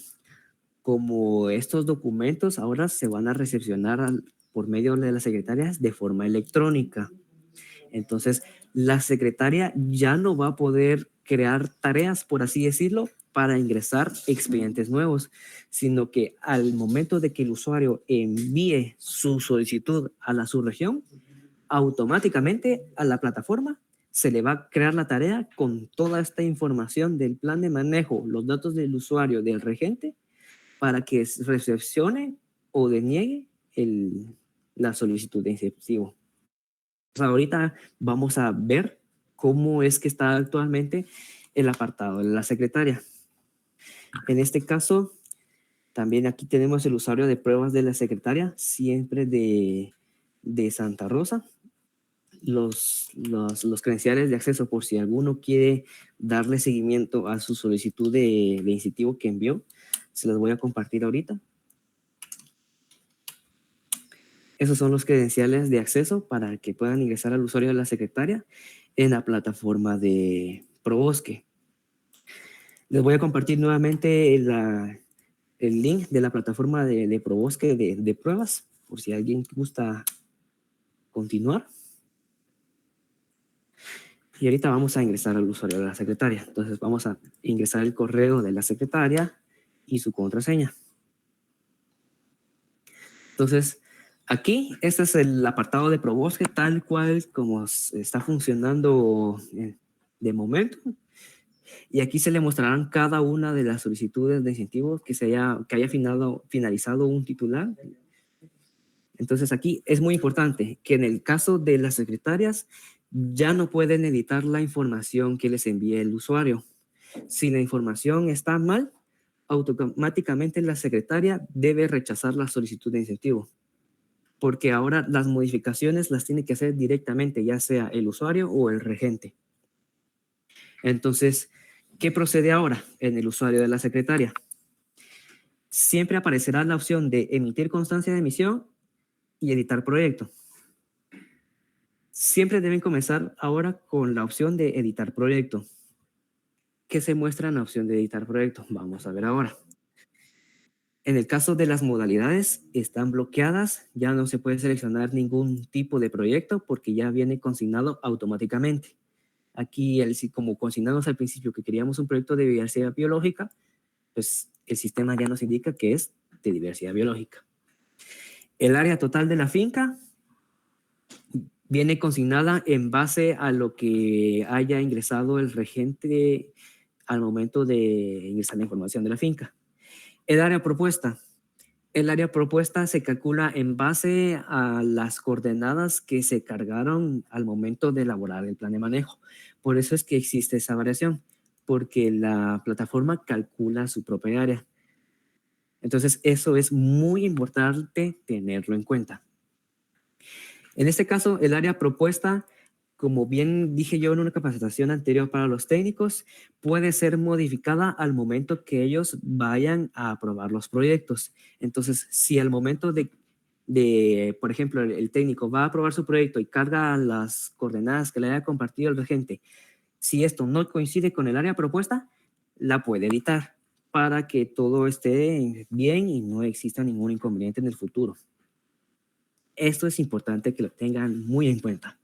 como estos documentos ahora se van a recepcionar por medio de las secretarias de forma electrónica. Entonces, la secretaria ya no va a poder crear tareas, por así decirlo, para ingresar expedientes nuevos, sino que al momento de que el usuario envíe su solicitud a la subregión, automáticamente a la plataforma se le va a crear la tarea con toda esta información del plan de manejo, los datos del usuario, del regente, para que recepcione o deniegue la solicitud de incentivo. Ahorita vamos a ver cómo es que está actualmente el apartado de la secretaria. En este caso, también aquí tenemos el usuario de pruebas de la secretaria, siempre de Santa Rosa. Los credenciales de acceso, por si alguno quiere darle seguimiento a su solicitud de incentivo que envió, se los voy a compartir ahorita. Esos son los credenciales de acceso para que puedan ingresar al usuario de la secretaria en la plataforma de ProBosque. Les voy a compartir nuevamente el link de la plataforma de ProBosque de pruebas, por si alguien gusta continuar. Y ahorita vamos a ingresar al usuario de la secretaria. Entonces vamos a ingresar el correo de la secretaria y su contraseña. Entonces, aquí, este es el apartado de ProBosque tal cual como está funcionando de momento. Y aquí se le mostrarán cada una de las solicitudes de incentivos que haya finalizado un titular. Entonces aquí es muy importante que en el caso de las secretarias ya no pueden editar la información que les envíe el usuario. Si la información está mal, automáticamente la secretaria debe rechazar la solicitud de incentivo, porque ahora las modificaciones las tiene que hacer directamente, ya sea el usuario o el regente. Entonces, ¿qué procede ahora en el usuario de la secretaria? Siempre aparecerá la opción de emitir constancia de emisión y editar proyecto. Siempre deben comenzar ahora con la opción de editar proyecto. ¿Qué se muestra en la opción de editar proyecto? Vamos a ver ahora. En el caso de las modalidades, están bloqueadas, ya no se puede seleccionar ningún tipo de proyecto porque ya viene consignado automáticamente. Aquí, como consignamos al principio que queríamos un proyecto de diversidad biológica, pues el sistema ya nos indica que es de diversidad biológica. El área total de la finca viene consignada en base a lo que haya ingresado el regente al momento de ingresar la información de la finca. El área propuesta. El área propuesta se calcula en base a las coordenadas que se cargaron al momento de elaborar el plan de manejo. Por eso es que existe esa variación, porque la plataforma calcula su propia área. Entonces, eso es muy importante tenerlo en cuenta. En este caso, el área propuesta, como bien dije yo en una capacitación anterior para los técnicos, puede ser modificada al momento que ellos vayan a aprobar los proyectos. Entonces, si al momento por ejemplo, el técnico va a aprobar su proyecto y carga las coordenadas que le haya compartido el regente Si esto no coincide con el área propuesta, la puede editar para que todo esté bien y no exista ningún inconveniente en el futuro. Esto es importante que lo tengan muy en cuenta.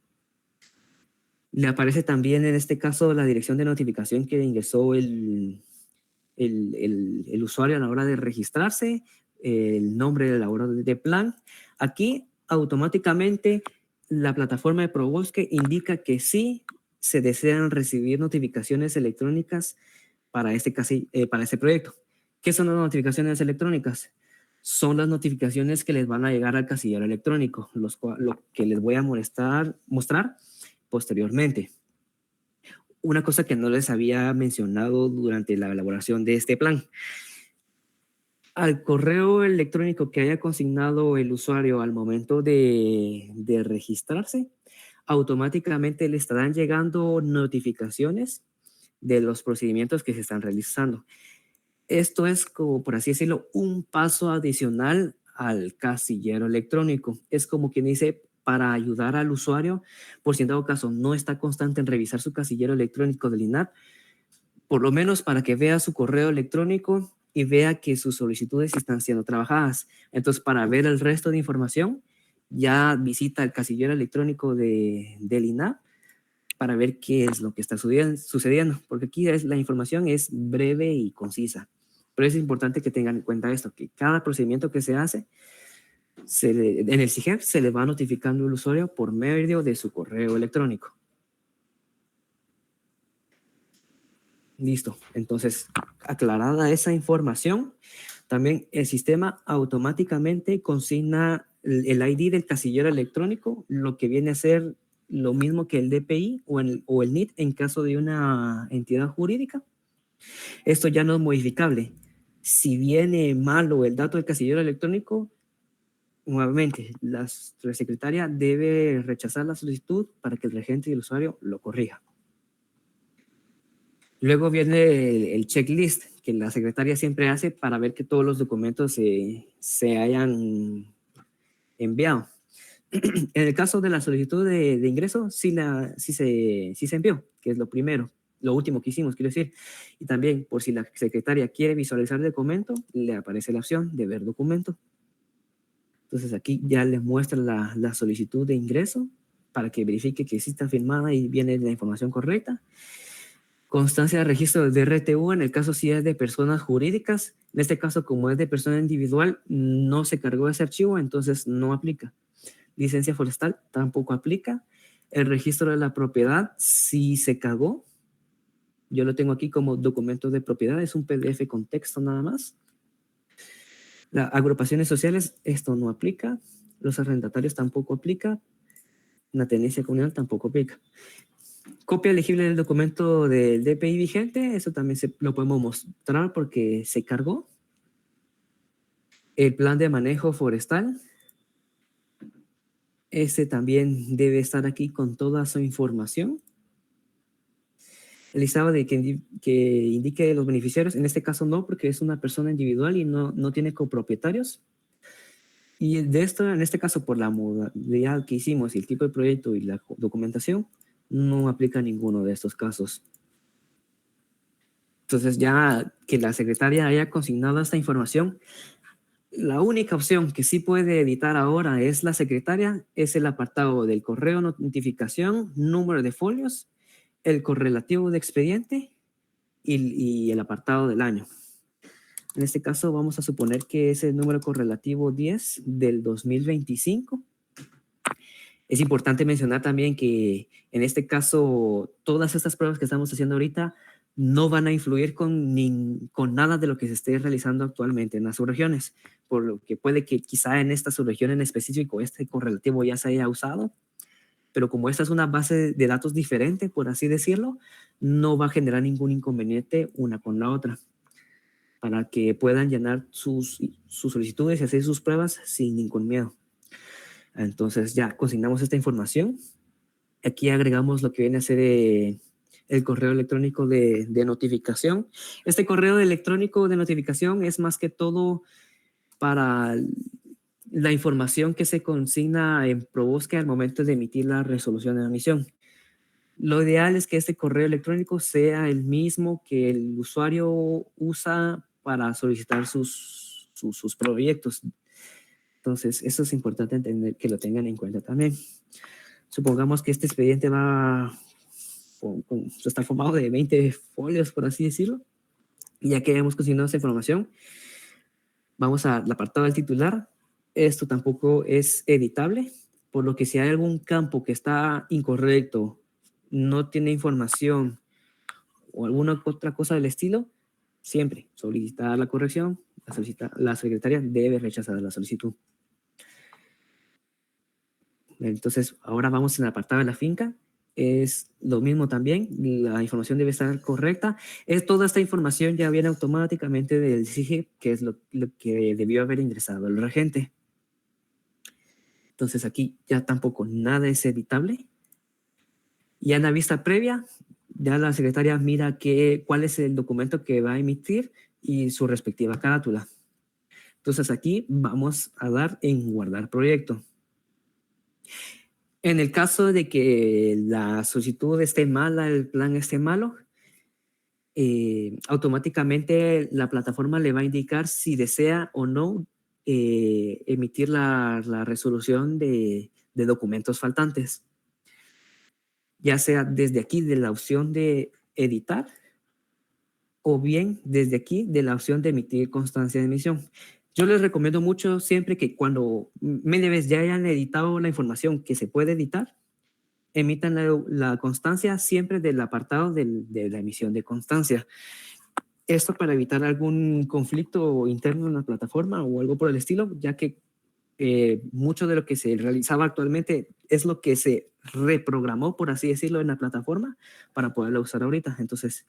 Le aparece también en este caso la dirección de notificación que ingresó el usuario a la hora de registrarse, el nombre de la hora de plan. Aquí automáticamente la plataforma de ProBosque indica que sí se desean recibir notificaciones electrónicas para para este proyecto. ¿Qué son las notificaciones electrónicas? Son las notificaciones que les van a llegar al casillero electrónico, lo que les voy a mostrar posteriormente. Una cosa que no les había mencionado durante la elaboración de este plan. Al correo electrónico que haya consignado el usuario al momento de registrarse, automáticamente le estarán llegando notificaciones de los procedimientos que se están realizando. Esto es como, por así decirlo, un paso adicional al casillero electrónico. Es como quien dice, para ayudar al usuario, por si en dado caso no está constante en revisar su casillero electrónico del INAP, por lo menos para que vea su correo electrónico y vea que sus solicitudes están siendo trabajadas. Entonces, para ver el resto de información, ya visita el casillero electrónico del INAP para ver qué es lo que está sucediendo, porque aquí la información es breve y concisa. Pero es importante que tengan en cuenta esto, que cada procedimiento que se hace, en el SIGEP se le va notificando al usuario por medio de su correo electrónico. Listo. Entonces, aclarada esa información, también el sistema automáticamente consigna el ID del casillero electrónico, lo que viene a ser lo mismo que el DPI o el NIT en caso de una entidad jurídica. Esto ya no es modificable. Si viene malo el dato del casillero electrónico, nuevamente, la secretaria debe rechazar la solicitud para que el regente y el usuario lo corrija. Luego viene el checklist que la secretaria siempre hace para ver que todos los documentos se hayan enviado. En el caso de la solicitud de ingreso, sí se envió, que es lo primero, lo último que hicimos, quiero decir. Y también, por si la secretaria quiere visualizar el documento, le aparece la opción de ver documento. Entonces aquí ya le muestra la solicitud de ingreso para que verifique que sí está firmada y viene la información correcta. Constancia de registro de RTU, en el caso si es de personas jurídicas. En este caso, como es de persona individual, no se cargó ese archivo, entonces no aplica. Licencia forestal tampoco aplica. El registro de la propiedad sí se cargó. Yo lo tengo aquí como documento de propiedad, es un PDF con texto nada más. Las agrupaciones sociales, esto no aplica. Los arrendatarios tampoco aplica. La tenencia comunal tampoco aplica. Copia elegible del documento del DPI vigente, eso también lo podemos mostrar porque se cargó. El plan de manejo forestal, ese también debe estar aquí con toda su información. El listado de que indique los beneficiarios, en este caso no, porque es una persona individual y no tiene copropietarios. Y de esto, en este caso, por la modalidad que hicimos y el tipo de proyecto y la documentación, no aplica ninguno de estos casos. Entonces, ya que la secretaria haya consignado esta información, la única opción que sí puede editar ahora es la secretaria, es el apartado del correo notificación, número de folios, el correlativo de expediente y el apartado del año. En este caso vamos a suponer que es el número correlativo 10 del 2025. Es importante mencionar también que en este caso todas estas pruebas que estamos haciendo ahorita no van a influir con nada de lo que se esté realizando actualmente en las subregiones, por lo que puede que quizá en esta subregión en específico este correlativo ya se haya usado, pero como esta es una base de datos diferente, por así decirlo, no va a generar ningún inconveniente una con la otra, para que puedan llenar sus solicitudes y hacer sus pruebas sin ningún miedo. Entonces ya consignamos esta información. Aquí agregamos lo que viene a ser el correo electrónico de notificación. Este correo electrónico de notificación es más que todo para la información que se consigna en ProBosque al momento de emitir la resolución de admisión. Lo ideal es que este correo electrónico sea el mismo que el usuario usa para solicitar sus proyectos. Entonces, eso es importante entender, que lo tengan en cuenta también. Supongamos que este expediente está formado de 20 folios, por así decirlo. Y ya que hemos conseguido esa información, vamos al apartado del titular. Esto tampoco es editable, por lo que si hay algún campo que está incorrecto, no tiene información o alguna otra cosa del estilo, siempre solicitar la corrección, la secretaria debe rechazar la solicitud. Entonces, ahora vamos en el apartado de la finca. Es lo mismo también, la información debe estar correcta. Toda esta información ya viene automáticamente del SIGE, que es lo que debió haber ingresado el regente. Entonces aquí ya tampoco nada es editable. Ya en la vista previa, ya la secretaria mira cuál es el documento que va a emitir y su respectiva carátula. Entonces aquí vamos a dar en guardar proyecto. En el caso de que la solicitud esté mala, el plan esté malo, automáticamente la plataforma le va a indicar si desea o no emitir la resolución de documentos faltantes, ya sea desde aquí de la opción de editar o bien desde aquí de la opción de emitir constancia de emisión. Yo les recomiendo mucho siempre que cuando media vez ya hayan editado la información que se puede editar, emitan la constancia siempre del apartado de la emisión de constancia. Esto para evitar algún conflicto interno en la plataforma o algo por el estilo, ya que mucho de lo que se realizaba actualmente es lo que se reprogramó, por así decirlo, en la plataforma para poderla usar ahorita. Entonces,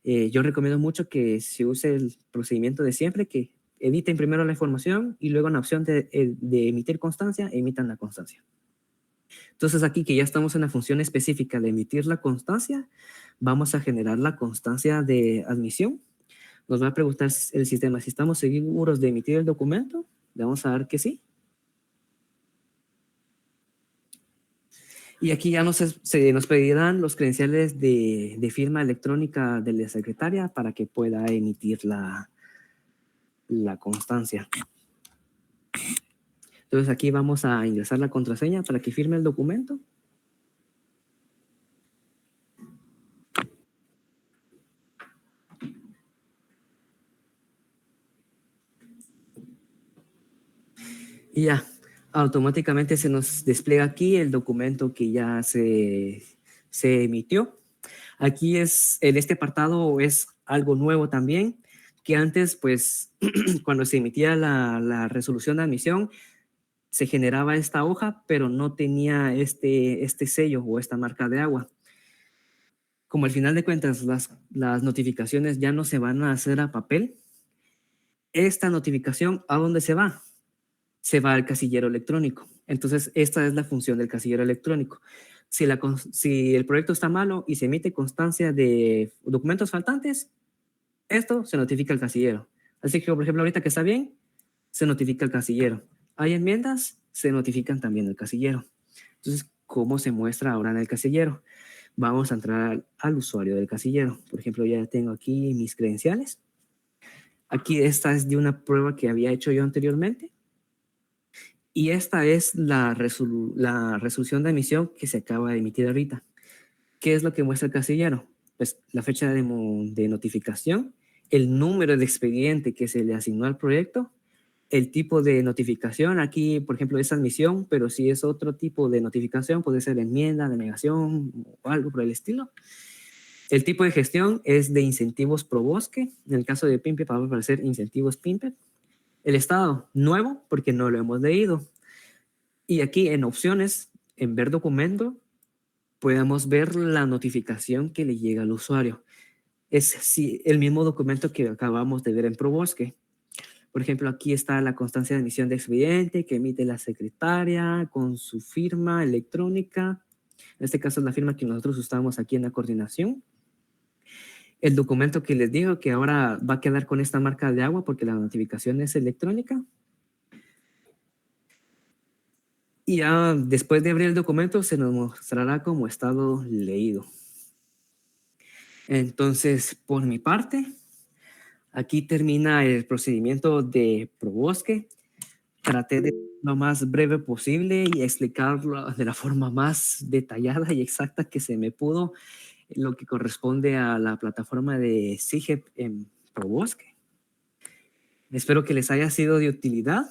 yo recomiendo mucho que se use el procedimiento de siempre, que editen primero la información y luego en la opción de emitir constancia, emitan la constancia. Entonces aquí que ya estamos en la función específica de emitir la constancia, vamos a generar la constancia de admisión. Nos va a preguntar el sistema si estamos seguros de emitir el documento. Le vamos a dar que sí. Y aquí ya se nos pedirán los credenciales de firma electrónica de la secretaria para que pueda emitir la constancia. Entonces aquí vamos a ingresar la contraseña para que firme el documento. Y ya, automáticamente se nos despliega aquí el documento que ya se emitió. Aquí en este apartado es algo nuevo también, que antes, pues, cuando se emitía la resolución de admisión, se generaba esta hoja, pero no tenía este sello o esta marca de agua. Como al final de cuentas las notificaciones ya no se van a hacer a papel, esta notificación, ¿a dónde se va? Se va al casillero electrónico. Entonces, esta es la función del casillero electrónico. Si el proyecto está malo y se emite constancia de documentos faltantes, esto se notifica al casillero. Así que, por ejemplo, ahorita que está bien, se notifica al casillero. Hay enmiendas, se notifican también al casillero. Entonces, ¿cómo se muestra ahora en el casillero? Vamos a entrar al usuario del casillero. Por ejemplo, ya tengo aquí mis credenciales. Aquí esta es de una prueba que había hecho yo anteriormente. Y esta es la resolución de emisión que se acaba de emitir ahorita. ¿Qué es lo que muestra el casillero? Pues la fecha de notificación, el número de expediente que se le asignó al proyecto, el tipo de notificación. Aquí, por ejemplo, es admisión, pero si es otro tipo de notificación, puede ser enmienda, denegación o algo por el estilo. El tipo de gestión es de incentivos pro bosque. En el caso de PIMPE va a aparecer incentivos PIMPE. El estado, nuevo, porque no lo hemos leído. Y aquí en opciones, en ver documento, podemos ver la notificación que le llega al usuario. Es el mismo documento que acabamos de ver en ProBosque. Por ejemplo, aquí está la constancia de emisión de expediente que emite la secretaria con su firma electrónica. En este caso es la firma que nosotros usamos aquí en la coordinación. El documento que les digo que ahora va a quedar con esta marca de agua porque la notificación es electrónica. Y ya después de abrir el documento se nos mostrará como estado leído. Entonces, por mi parte, aquí termina el procedimiento de probosque. Traté de ser lo más breve posible y explicarlo de la forma más detallada y exacta que se me pudo, lo que corresponde a la plataforma de CIGEP en probosque. Espero que les haya sido de utilidad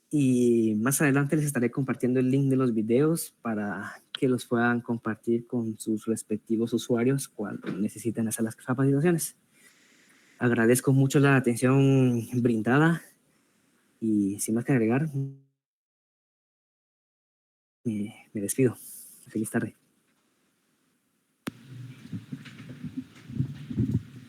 y más adelante les estaré compartiendo el link de los videos para que los puedan compartir con sus respectivos usuarios cuando necesiten hacer las capacitaciones. Agradezco mucho la atención brindada y sin más que agregar, me despido. Feliz tarde.